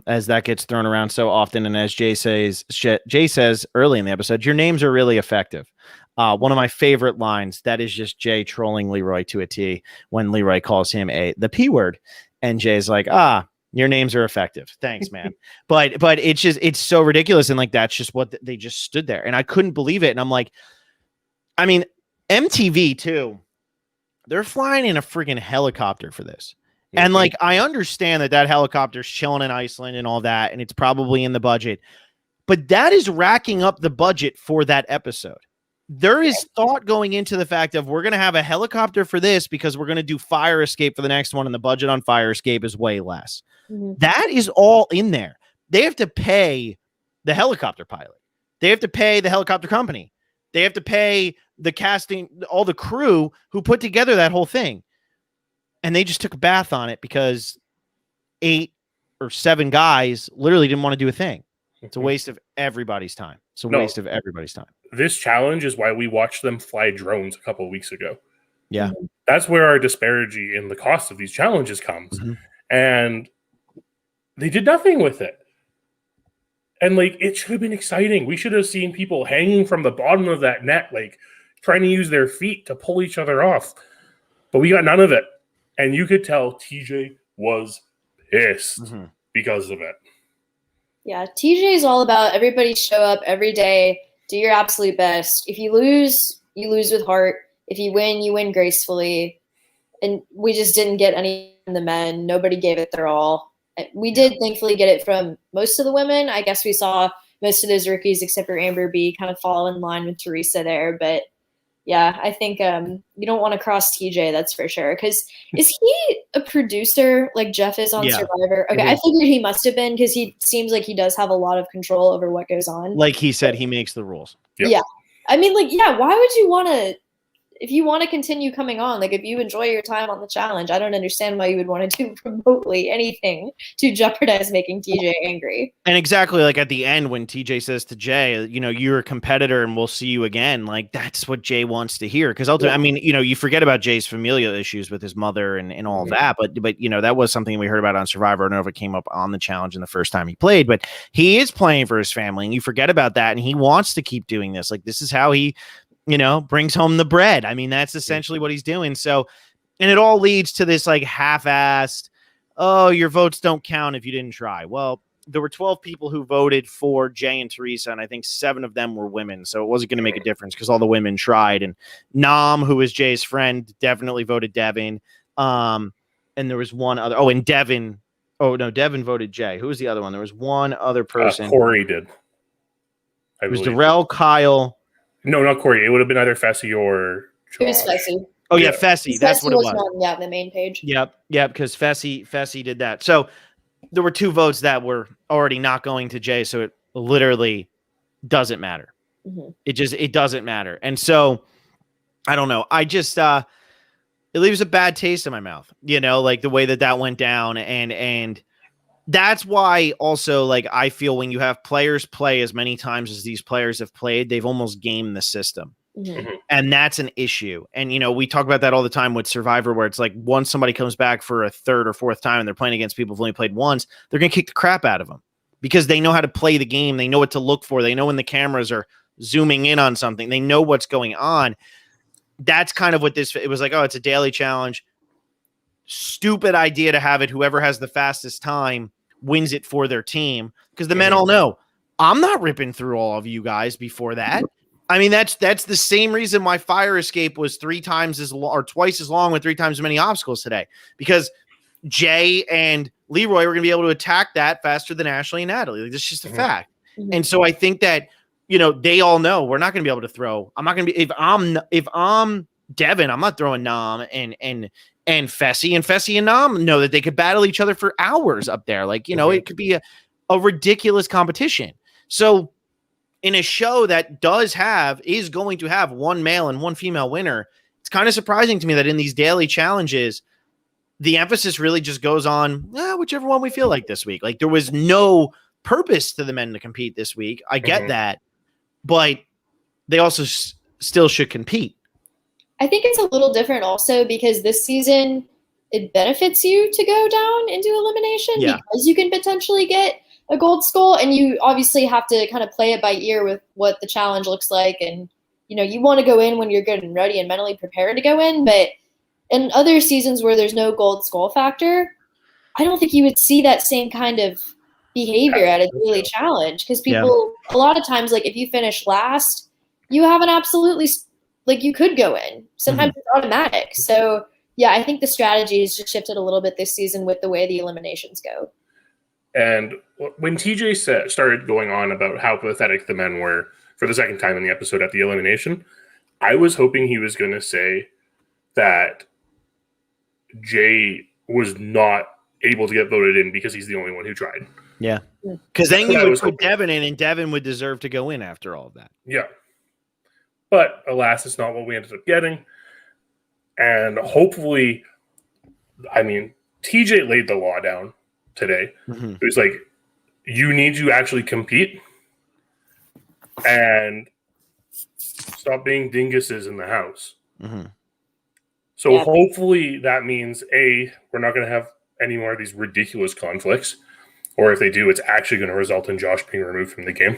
as that gets thrown around so often. And as Jay says early in the episode, your names are really effective. One of my favorite lines, that is just Jay trolling Leroy to a T when Leroy calls him the P word. And Jay's like, your names are effective. Thanks, man. but it's so ridiculous. And like, that's just what they just stood there. And I couldn't believe it. And I'm like, I mean, MTV too, they're flying in a freaking helicopter for this. And like, I understand that helicopter's chilling in Iceland and all that, and it's probably in the budget, but that is racking up the budget for that episode. There is thought going into the fact of we're going to have a helicopter for this because we're going to do fire escape for the next one, and the budget on fire escape is way less. That is all in there. They have to pay the helicopter pilot. They have to pay the helicopter company. They have to pay the casting, all the crew who put together that whole thing. And they just took a bath on it because 8 or 7 guys literally didn't want to do a thing. It's a waste of everybody's time. It's a waste of everybody's time. This challenge is why we watched them fly drones a couple of weeks ago. Yeah. That's where our disparity in the cost of these challenges comes. And they did nothing with it. And like, it should have been exciting. We should have seen people hanging from the bottom of that net, like trying to use their feet to pull each other off. But we got none of it. And you could tell TJ was pissed because of it. Yeah, TJ is all about everybody show up every day, do your absolute best. If you lose with heart. If you win gracefully. And we just didn't get any from the men. Nobody gave it their all. We did thankfully get it from most of the women. I guess we saw most of those rookies, except for Amber B, kind of fall in line with Teresa there. But yeah, I think you don't want to cross TJ, that's for sure. Because is he a producer like Jeff is on Survivor? Okay, I figured he must have been because he seems like he does have a lot of control over what goes on. Like he said, he makes the rules. Yeah. I mean, like, yeah, why would you want to – if you want to continue coming on, like if you enjoy your time on the challenge, I don't understand why you would want to do remotely anything to jeopardize making TJ angry. And exactly like at the end when TJ says to Jay, you're a competitor and we'll see you again. Like that's what Jay wants to hear. Because ultimately, I mean, you forget about Jay's familial issues with his mother and all of that. But that was something we heard about on Survivor. I don't know if it came up on the challenge in the first time he played, but he is playing for his family and you forget about that. And he wants to keep doing this. Like this is how he brings home the bread. I mean, that's essentially what he's doing. So, and it all leads to this like half-assed, oh, your votes don't count if you didn't try. Well, there were 12 people who voted for Jay and Teresa, and I think 7 of them were women. So it wasn't going to make a difference because all the women tried. And Nam, who is Jay's friend, definitely voted Devin. And there was one other. Oh, and Devin. Oh, no, Devin voted Jay. Who was the other one? There was one other person. Corey did. It was Darrell, Kyle. No, not Corey. It would have been either Fessy or Josh. It was Fessy. Oh, yeah, Fessy. That's what it was. On, the main page. Yep, because Fessy did that. So there were 2 votes that were already not going to Jay, so it literally doesn't matter. It doesn't matter. And so, I don't know. I just, it leaves a bad taste in my mouth, like the way that went down. And that's why also, like, I feel when you have players play as many times as these players have played, they've almost gamed the system. And that's an issue. And, we talk about that all the time with Survivor, where it's like once somebody comes back for a 3rd or 4th time and they're playing against people who've only played once, they're going to kick the crap out of them because they know how to play the game. They know what to look for. They know when the cameras are zooming in on something. They know what's going on. That's kind of what it was like. Oh, it's a daily challenge. Stupid idea to have it. Whoever has the fastest time wins it for their team, because the men all know I'm not ripping through all of you guys before that. I mean, that's the same reason why fire escape was 3 times as long or twice as long with 3 times as many obstacles today, because Jay and Leroy were going to be able to attack that faster than Ashley and Natalie. Like, that's just a fact. And so I think that, they all know we're not going to be able to throw. I'm not going to be, if I'm Devin, I'm not throwing Nam and Fessy, and Fessy and Nam know that they could battle each other for hours up there. Like, it could be a ridiculous competition. So in a show that is going to have 1 male and 1 female winner, it's kind of surprising to me that in these daily challenges, the emphasis really just goes on whichever one we feel like this week. Like there was no purpose to the men to compete this week. I get that, but they also still should compete. I think it's a little different also because this season it benefits you to go down into elimination Yeah. because you can potentially get a gold skull, and you obviously have to kind of play it by ear with what the challenge looks like, and you want to go in when you're good and ready and mentally prepared to go in. But in other seasons where there's no gold skull factor, I don't think you would see that same kind of behavior at a daily challenge, because people a lot of times, like if you finish last, you have an absolutely, like you could go in. Sometimes it's automatic. So yeah, I think the strategy has just shifted a little bit this season with the way the eliminations go. And when TJ started going on about how pathetic the men were for the second time in the episode at the elimination, I was hoping he was going to say that Jay was not able to get voted in because he's the only one who tried. Yeah. Because then you would put Devin in, and Devin would deserve to go in after all of that. Yeah. But alas, it's not what we ended up getting. And hopefully, I mean, TJ laid the law down today. It was like, you need to actually compete and stop being dinguses in the house. So hopefully that means, A, we're not going to have any more of these ridiculous conflicts. Or if they do, it's actually going to result in Josh being removed from the game.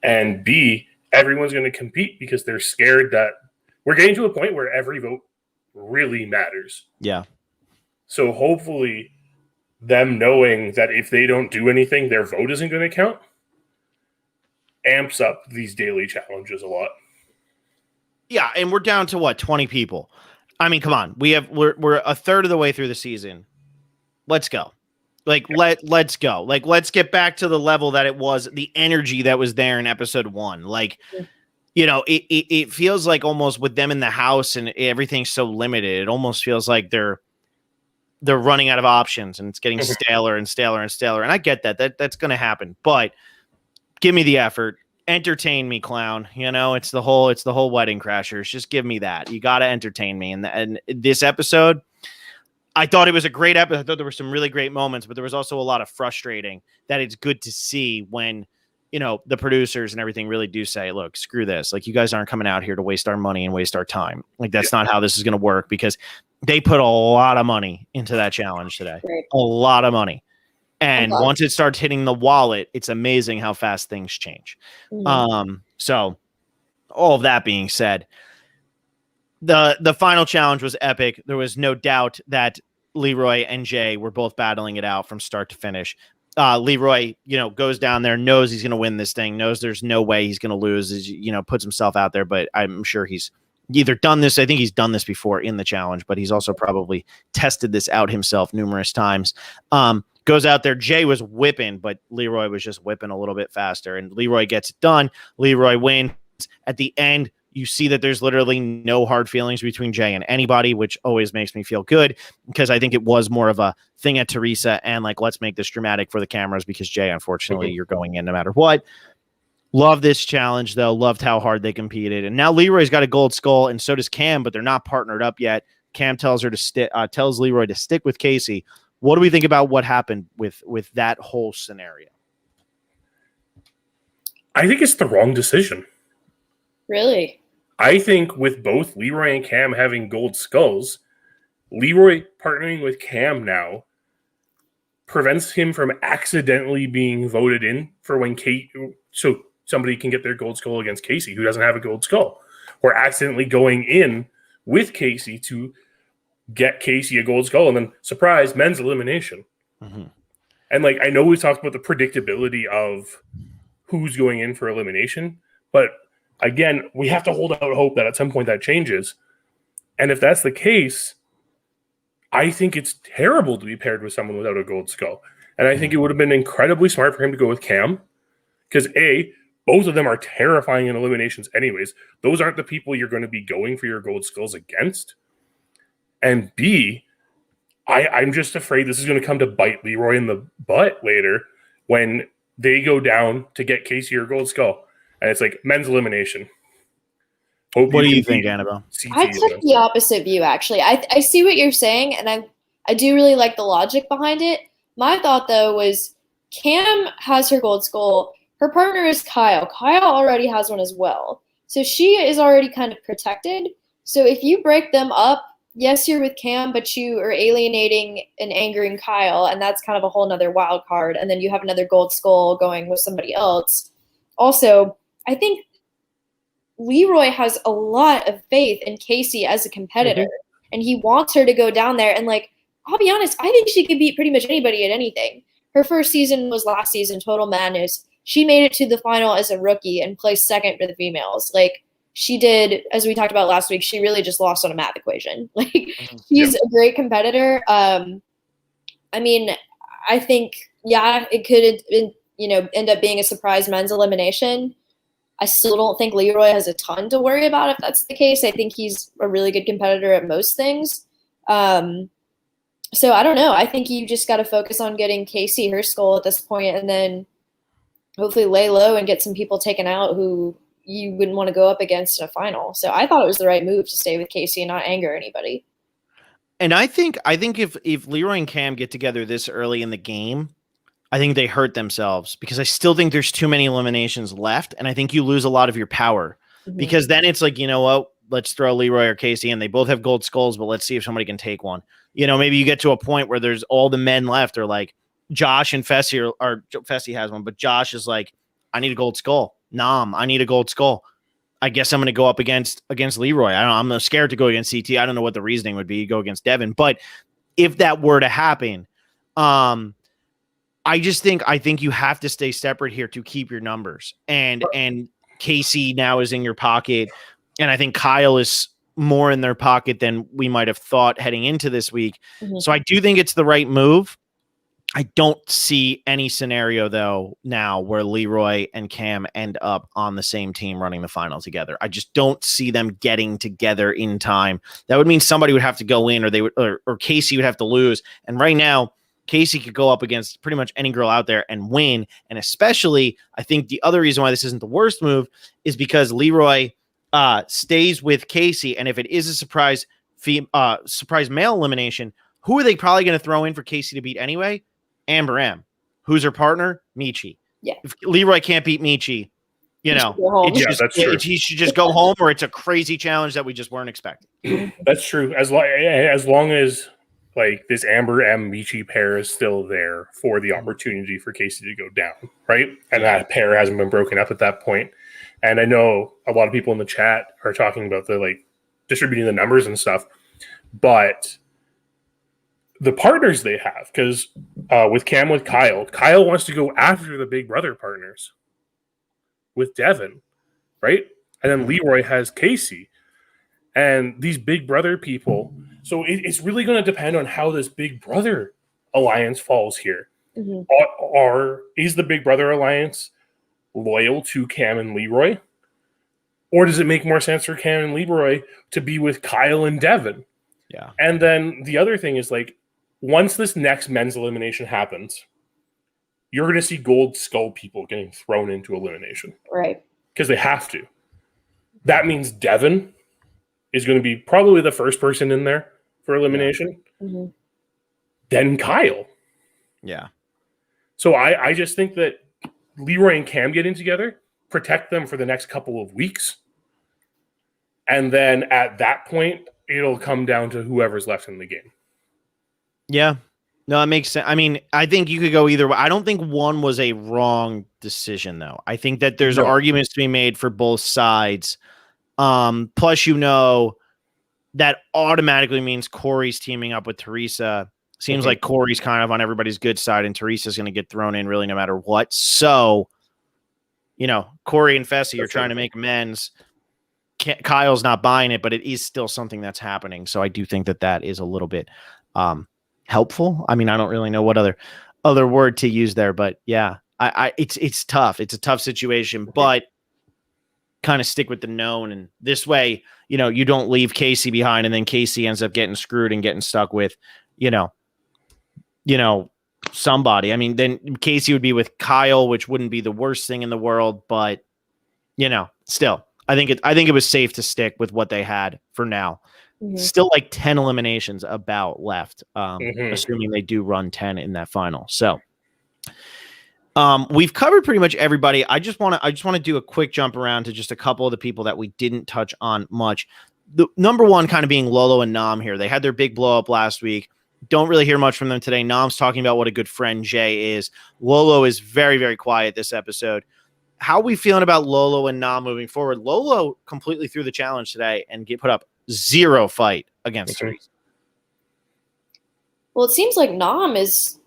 And B, everyone's going to compete because they're scared that we're getting to a point where every vote really matters. Yeah. So hopefully them knowing that if they don't do anything, their vote isn't going to count, amps up these daily challenges a lot. Yeah, and we're down to what, 20 people. I mean, come on. We're a third of the way through the season. Let's go. Like let's go. Like let's get back to the level that it was, the energy that was there in episode 1. Like it feels like almost with them in the house and everything's so limited, it almost feels like they're running out of options, and it's getting staler and staler and staler. And I get that's going to happen, but give me the effort. Entertain me, clown. It's the whole Wedding Crashers. Just give me that. You got to entertain me. And this episode, I thought it was a great episode. I thought there were some really great moments, but there was also a lot of frustrating that it's good to see when, the producers and everything really do say, look, screw this. Like, you guys aren't coming out here to waste our money and waste our time. Like, that's not how this is going to work, because they put a lot of money into that challenge today. Right. A lot of money. And once it starts hitting the wallet, it's amazing how fast things change. So all of that being said, the final challenge was epic. There was no doubt that Leroy and Jay were both battling it out from start to finish. Leroy, goes down there, knows he's going to win this thing, knows there's no way he's going to lose, puts himself out there, but I'm sure he's either done this. I think he's done this before in the challenge, but he's also probably tested this out himself numerous times. Goes out there. Jay was whipping, but Leroy was just whipping a little bit faster, and Leroy gets it done. Leroy wins. At the end, you see that there's literally no hard feelings between Jay and anybody, which always makes me feel good, because I think it was more of a thing at Teresa and like, let's make this dramatic for the cameras, because Jay, unfortunately, you're going in no matter what. Love this challenge, though. Loved how hard they competed. And now Leroy's got a gold skull, and so does Cam, but they're not partnered up yet. Cam tells Leroy to stick with Casey. What do we think about what happened with that whole scenario? I think it's the wrong decision. Really? I think with both Leroy and Cam having gold skulls, Leroy partnering with Cam now prevents him from accidentally being voted in for when so somebody can get their gold skull against Casey, who doesn't have a gold skull, or accidentally going in with Casey to get Casey a gold skull, and then surprise, men's elimination. And like, I know we talked about the predictability of who's going in for elimination, but again, we have to hold out hope that at some point that changes. And if that's the case, I think it's terrible to be paired with someone without a gold skull. And I think it would have been incredibly smart for him to go with Cam, because A, both of them are terrifying in eliminations anyways. Those aren't the people you're going to be going for your gold skulls against. And B, I'm just afraid this is going to come to bite Leroy in the butt later when they go down to get Casey or gold skull. And it's like men's elimination. What do you think, Annabelle? I took the opposite view, actually. I see what you're saying, and I do really like the logic behind it. My thought, though, was Cam has her gold skull. Her partner is Kyle. Kyle already has one as well. So she is already kind of protected. So if you break them up yes, you're with Cam, but you are alienating and angering Kyle, and that's kind of a whole nother wild card. And then you have another gold skull going with somebody else. Also, I think Leroy has a lot of faith in Casey as a competitor, and he wants her to go down there. And like, I'll be honest, I think she could beat pretty much anybody at anything. Her first season was last season, Total Madness. She made it to the final as a rookie and placed second for the females. Like, she did, as we talked about last week, she really just lost on a math equation. Like, she's a great competitor. I mean, I think, yeah, it could, end up being a surprise men's elimination. I still don't think Leroy has a ton to worry about if that's the case. I think he's a really good competitor at most things. So I don't know. I think you just got to focus on getting Casey her skull at this point, and then hopefully lay low and get some people taken out who you wouldn't want to go up against in a final. So I thought it was the right move to stay with Casey and not anger anybody. And I think if Leroy and Cam get together this early in the game, I think they hurt themselves, because I still think there's too many eliminations left, and I think you lose a lot of your power, because then it's like, you know what, let's throw Leroy or Casey in. They both have gold skulls, but let's see if somebody can take one. Maybe you get to a point where there's all the men left, or like Josh and Fessy, or Fessy has one, but Josh is like, I need a gold skull. Nam, I need a gold skull. I guess I'm going to go up against Leroy. I'm scared to go against CT. I don't know what the reasoning would be. Go against Devin, but if that were to happen, I think you have to stay separate here to keep your numbers. And Casey now is in your pocket, and I think Kyle is more in their pocket than we might have thought heading into this week. So I do think it's the right move. I don't see any scenario, though, now where Leroy and Cam end up on the same team running the final together. I just don't see them getting together in time. That would mean somebody would have to go in, or they would, or Casey would have to lose. And right now, Casey could go up against pretty much any girl out there and win. And especially, I think the other reason why this isn't the worst move is because Leroy stays with Casey. And if it is a surprise male elimination, who are they probably going to throw in for Casey to beat anyway? Amber M. Who's her partner? Michi. Yeah. If Leroy can't beat Michi, that's true. He should just go home, or it's a crazy challenge that we just weren't expecting. That's true. As long as like this Amber M Michi pair is still there for the opportunity for Casey to go down, right? And that pair hasn't been broken up at that point. And I know a lot of people in the chat are talking about the like distributing the numbers and stuff, but the partners they have, because with Cam, with Kyle wants to go after the big brother partners with Devin, right? And then Leroy has Casey, and these big brother people. So it's really going to depend on how this big brother alliance falls here. Is the big brother alliance loyal to Cam and Leroy, or does it make more sense for Cam and Leroy to be with Kyle and Devin? Yeah. And then the other thing is, like, once this next men's elimination happens, you're going to see gold skull people getting thrown into elimination. Right. Because they have to. That means Devin is going to be probably the first person in there for elimination. Then Kyle. Yeah. So I just think that Leroy and Cam getting together, protect them for the next couple of weeks. And then at that point, it'll come down to whoever's left in the game. Yeah. No, that makes sense. I mean, I think you could go either way. I don't think one was a wrong decision, though. I think that there's arguments to be made for both sides. Plus, that automatically means Corey's teaming up with Teresa. Seems like Corey's kind of on everybody's good side, and Teresa's going to get thrown in really no matter what. So, Corey and Fessy are trying to make amends. Kyle's not buying it, but it is still something that's happening. So I do think that is a little bit helpful. I mean, I don't really know what other word to use there, but yeah, it's tough. It's a tough situation, but kind of stick with the known. And this way, you don't leave Casey behind, and then Casey ends up getting screwed and getting stuck with, somebody. I mean, then Casey would be with Kyle, which wouldn't be the worst thing in the world, but still, I think it was safe to stick with what they had for now. Still like 10 eliminations about left, assuming they do run 10 in that final. So we've covered pretty much everybody. I just want to do a quick jump around to just a couple of the people that we didn't touch on much. the number one kind of being Lolo and Nam here. They had their big blow up last week. Don't really hear much from them today. Nam's talking about what a good friend Jay is. Lolo is very, very quiet this episode. How are we feeling about Lolo and Nam moving forward? Lolo completely threw the challenge today and put up zero fight against Teresa. Well, it seems like Nam is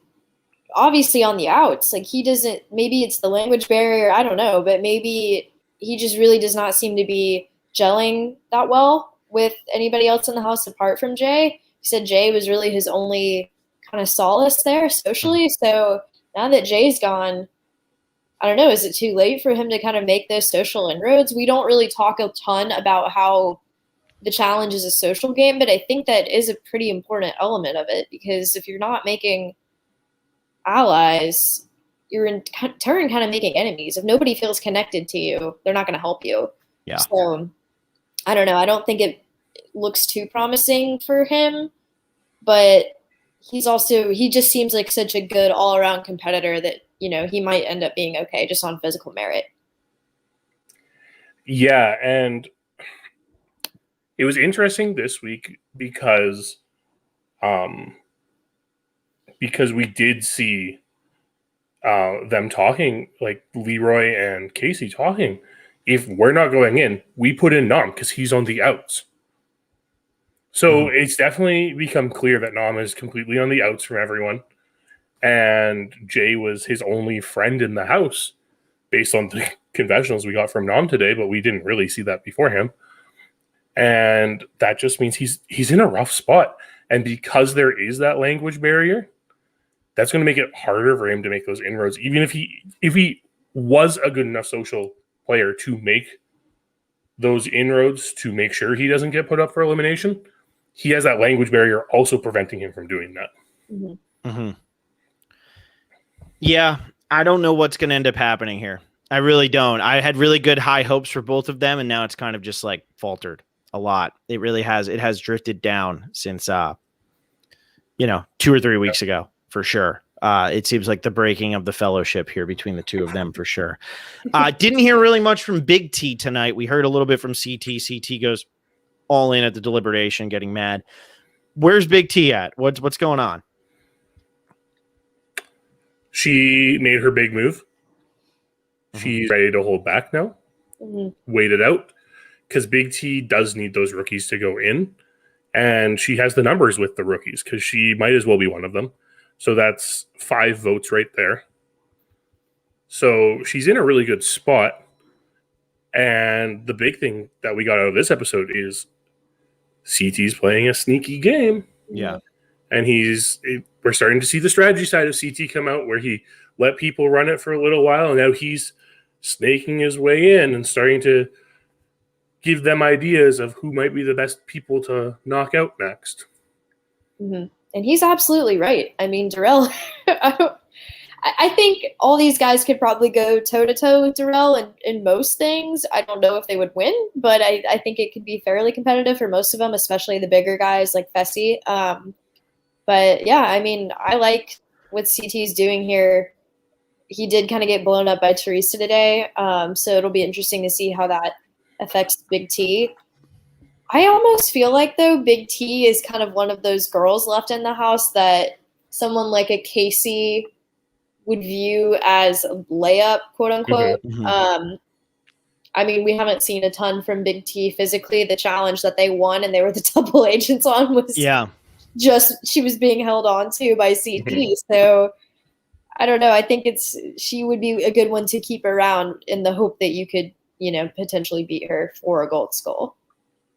obviously on the outs. Like he doesn't, maybe it's the language barrier, I don't know, but maybe he just really does not seem to be gelling that well with anybody else in the house apart from Jay. He said Jay was really his only kind of solace there socially. So now that Jay's gone, I don't know, is it too late for him to kind of make those social inroads? We don't really talk a ton about how the challenge is a social game, but I think that is a pretty important element of it, because if you're not making allies, you're in turn kind of making enemies. If nobody feels connected to you, they're not going to help you. Yeah. So I don't know. I don't think it looks too promising for him, but he just seems like such a good all-around competitor that, you know, he might end up being okay just on physical merit. Yeah, and it was interesting this week because we did see them talking, like Leroy and Casey talking. If we're not going in, we put in Nam because he's on the outs. So it's definitely become clear that Nam is completely on the outs from everyone. And Jay was his only friend in the house based on the confessionals we got from Nam today, but we didn't really see that before him. And that just means he's in a rough spot. And because there is that language barrier, that's going to make it harder for him to make those inroads. Even if he was a good enough social player to make those inroads to make sure he doesn't get put up for elimination, he has that language barrier also preventing him from doing that. Mm-hmm. Mm-hmm. Yeah, I don't know what's going to end up happening here. I really don't. I had really good high hopes for both of them, and now it's kind of just like faltered a lot. It really has. It has drifted down since, 2 or 3 weeks ago, for sure. It seems like the breaking of the fellowship here between the two of them, for sure. Didn't hear really much from Big T tonight. We heard a little bit from CT. CT goes all in at the deliberation, getting mad. Where's Big T at? What's going on? She made her big move. She's ready to hold back now. Wait it out. Because Big T does need those rookies to go in. And she has the numbers with the rookies because she might as well be one of them. So that's 5 votes right there. So she's in a really good spot. And the big thing that we got out of this episode is CT's playing a sneaky game. Yeah. And we're starting to see the strategy side of CT come out where he let people run it for a little while. And now he's snaking his way in and starting to give them ideas of who might be the best people to knock out next. Mm-hmm. And he's absolutely right. I mean, Darrell, I think all these guys could probably go toe-to-toe with Darrell in most things. I don't know if they would win, but I think it could be fairly competitive for most of them, especially the bigger guys like Fessy. But yeah, I mean, I like what CT's doing here. He did kind of get blown up by Teresa today, so it'll be interesting to see how that affects Big T. I almost feel like, though, Big T is kind of one of those girls left in the house that someone like a Casey would view as a layup, quote unquote. Mm-hmm. I mean, we haven't seen a ton from Big T physically. The challenge that they won and they were the double agents on was she was being held on to by CT. So I don't know. I think she would be a good one to keep around in the hope that you could, potentially beat her for a gold skull.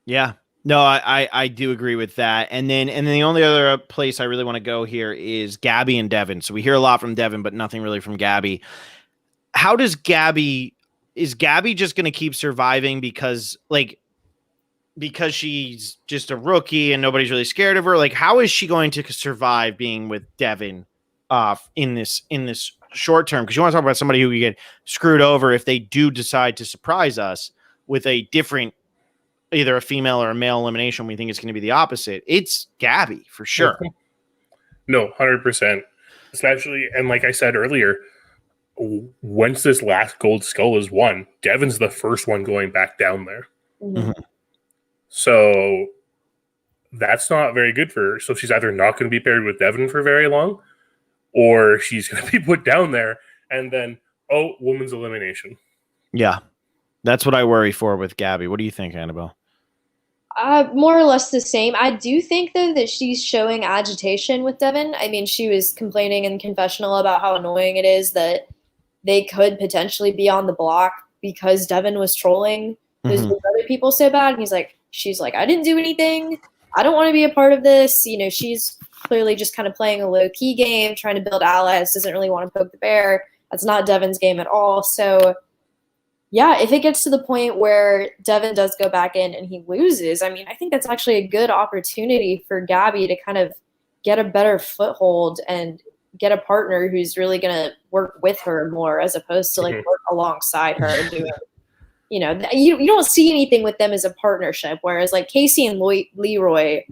Yeah. No, I do agree with that. And then the only other place I really want to go here is Gabby and Devin. So we hear a lot from Devin, but nothing really from Gabby. How does is Gabby just going to keep surviving because she's just a rookie and nobody's really scared of her? Like, how is she going to survive being with Devin in this short term? Because you want to talk about somebody who could get screwed over if they do decide to surprise us with a different, either a female or a male elimination. We think it's going to be the opposite. It's Gabby for sure. No, 100%. Especially, and like I said earlier, once this last gold skull is won, Devin's the first one going back down there. Mm-hmm. So that's not very good for her. So she's either not going to be paired with Devin for very long, or she's going to be put down there, and then, women's elimination. Yeah. That's what I worry for with Gabby. What do you think, Annabelle? More or less the same. I do think, though, that she's showing agitation with Devin. I mean, she was complaining in confessional about how annoying it is that they could potentially be on the block because Devin was trolling those other people so bad. And she's like, I didn't do anything. I don't want to be a part of this. You know, she's clearly just kind of playing a low-key game, trying to build allies, doesn't really want to poke the bear. That's not Devin's game at all. So, yeah, if it gets to the point where Devin does go back in and he loses, I mean, I think that's actually a good opportunity for Gabby to kind of get a better foothold and get a partner who's really going to work with her more as opposed to work alongside her and doing, you know, you don't see anything with them as a partnership. Whereas like Casey and Leroy,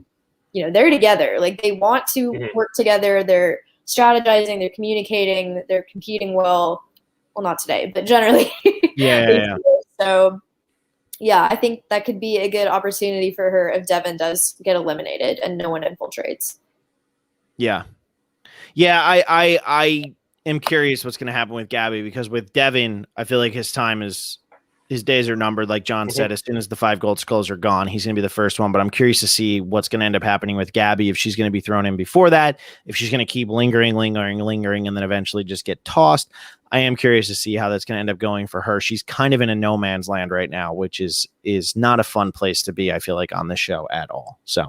you know, they're together. Like they want to work together. They're strategizing, they're communicating, they're competing well. Well, not today, but generally. Yeah. So, yeah, I think that could be a good opportunity for her if Devin does get eliminated and no one infiltrates. Yeah. Yeah, I am curious what's going to happen with Gabby, because with Devin, I feel like his days are numbered. Like John said, as soon as the 5 gold skulls are gone, he's going to be the first one. But I'm curious to see what's going to end up happening with Gabby, if she's going to be thrown in before that, if she's going to keep lingering, and then eventually just get tossed. I am curious to see how that's going to end up going for her. She's kind of in a no man's land right now, which is not a fun place to be, I feel like, on this show at all. So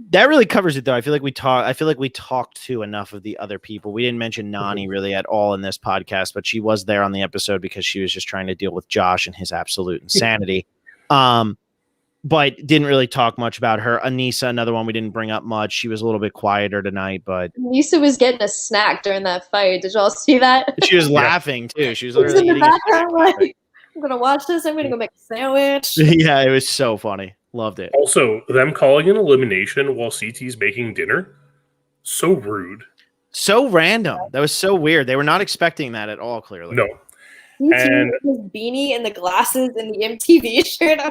that really covers it, though. I feel like we talked to enough of the other people. We didn't mention Nani really at all in this podcast, but she was there on the episode because she was just trying to deal with Josh and his absolute insanity. But didn't really talk much about her. Anissa, another one we didn't bring up much. She was a little bit quieter tonight, but Anissa was getting a snack during that fight. Did y'all see that? She was laughing too. She was in the background like, I'm gonna watch this. I'm gonna go make a sandwich. Yeah, it was so funny. Loved it. Also, them calling an elimination while CT's making dinner, so rude. So random. That was so weird. They were not expecting that at all, clearly. No. And his beanie and the glasses and the MTV shirt.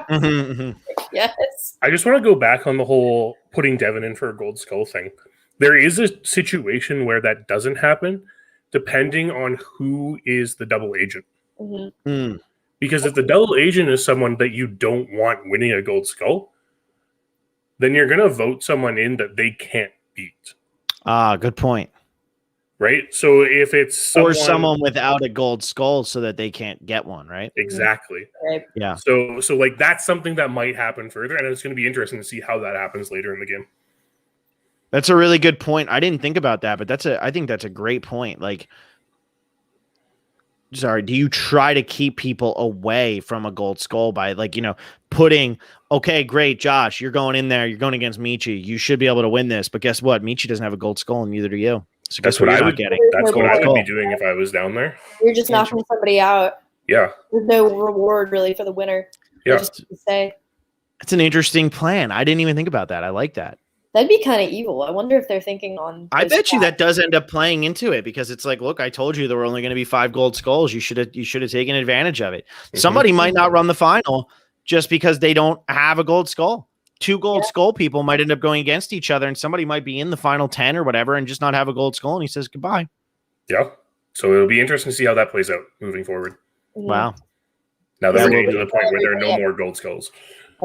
Yes. I just want to go back on the whole putting Devin in for a gold skull thing. There is a situation where that doesn't happen, depending on who is the double agent. Because if the double agent is someone that you don't want winning a gold skull, then you're going to vote someone in that they can't beat. Good point. Right? So if it's someone without a gold skull so that they can't get one, right? Exactly. Right. Yeah. So like that's something that might happen further, and it's going to be interesting to see how that happens later in the game. That's a really good point. I didn't think about that, but I think that's a great point. Like, do you try to keep people away from a gold skull by, like, you know, putting, okay, great, Josh, you're going in there, you're going against Michi, you should be able to win this, but guess what? Michi doesn't have a gold skull, and neither do you. So that's what I would get. That's what I would be doing if I was down there. You're just knocking somebody out. Yeah. There's no reward really for the winner. Yeah. Just to say. That's an interesting plan. I didn't even think about that. I like that. That'd be kind of evil. I wonder if they're thinking on. I bet you that does end up playing into it, because it's like, look, I told you there were only going to be 5 gold skulls. You should have taken advantage of it. Somebody might not run the final just because they don't have a gold skull. 2 gold skull people might end up going against each other, and somebody might be in the final 10 or whatever and just not have a gold skull, and he says goodbye. Yeah. So it'll be interesting to see how that plays out moving forward. Wow. Now that we're getting to the point where there are no more gold skulls.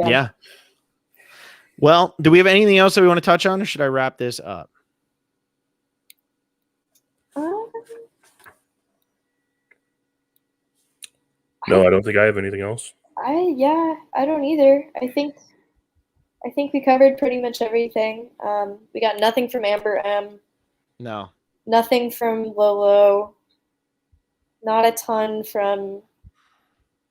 Yeah. Well, do we have anything else that we want to touch on, or should I wrap this up? No, I don't think I have anything else. I don't either. I think we covered pretty much everything. We got nothing from Amber M. No. Nothing from Lolo. Not a ton from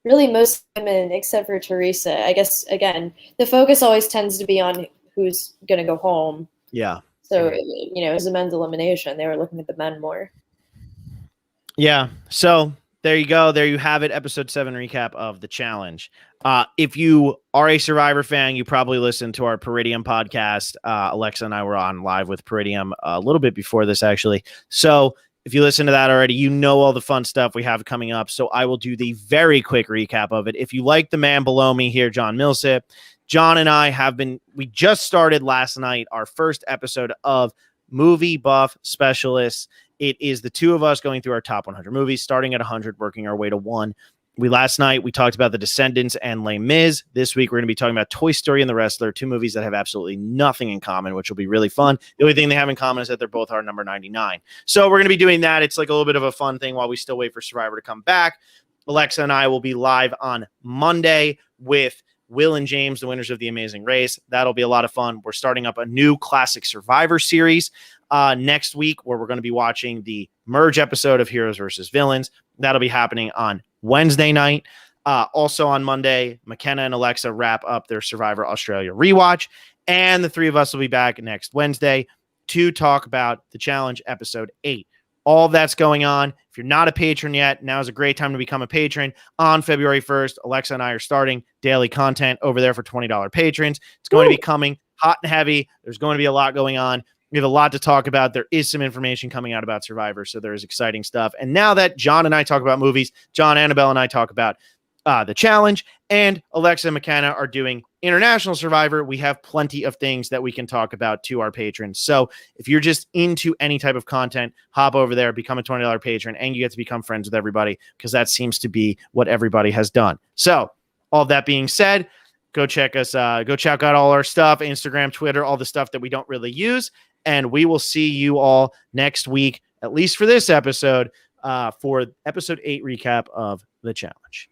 really most women except for Teresa. I guess, again, the focus always tends to be on who's going to go home. Yeah. So, you know, it was a men's elimination. They were looking at the men more. Yeah. So there you go. There you have it. Episode 7 recap of the challenge. If you are a Survivor fan, you probably listened to our Peridium podcast. Alexa and I were on live with Peridium a little bit before this, actually. So if you listen to that already, you know all the fun stuff we have coming up. So I will do the very quick recap of it. If you like the man below me here, John Millsip, John and I we just started last night our first episode of Movie Buff Specialists. It is the two of us going through our top 100 movies, starting at 100, working our way to 1. Last night we talked about The Descendants and Les Mis. This week we're going to be talking about Toy Story and The Wrestler, 2 movies that have absolutely nothing in common, which will be really fun. The only thing they have in common is that they're both our number 99. So we're going to be doing that. It's like a little bit of a fun thing while we still wait for Survivor to come back. Alexa and I will be live on Monday with Will and James, the winners of The Amazing Race. That'll be a lot of fun. We're starting up a new classic Survivor series next week where we're going to be watching the merge episode of Heroes versus Villains. That'll be happening on Wednesday night. Also on Monday, McKenna and Alexa wrap up their Survivor Australia rewatch. And the 3 of us will be back next Wednesday to talk about the challenge episode 8. All of that's going on. If you're not a patron yet, now is a great time to become a patron. On February 1st, Alexa and I are starting daily content over there for $20 patrons. It's going to be coming hot and heavy. There's going to be a lot going on. We have a lot to talk about. There is some information coming out about Survivor, so there is exciting stuff. And now that John and I talk about movies, John, Annabelle, and I talk about the challenge, and Alexa and McKenna are doing International Survivor, we have plenty of things that we can talk about to our patrons. So if you're just into any type of content, hop over there, become a $20 patron, and you get to become friends with everybody, because that seems to be what everybody has done. So all that being said, go check us, go check out all our stuff, Instagram, Twitter, all the stuff that we don't really use. And we will see you all next week, at least for this episode, for episode 8 recap of The Challenge.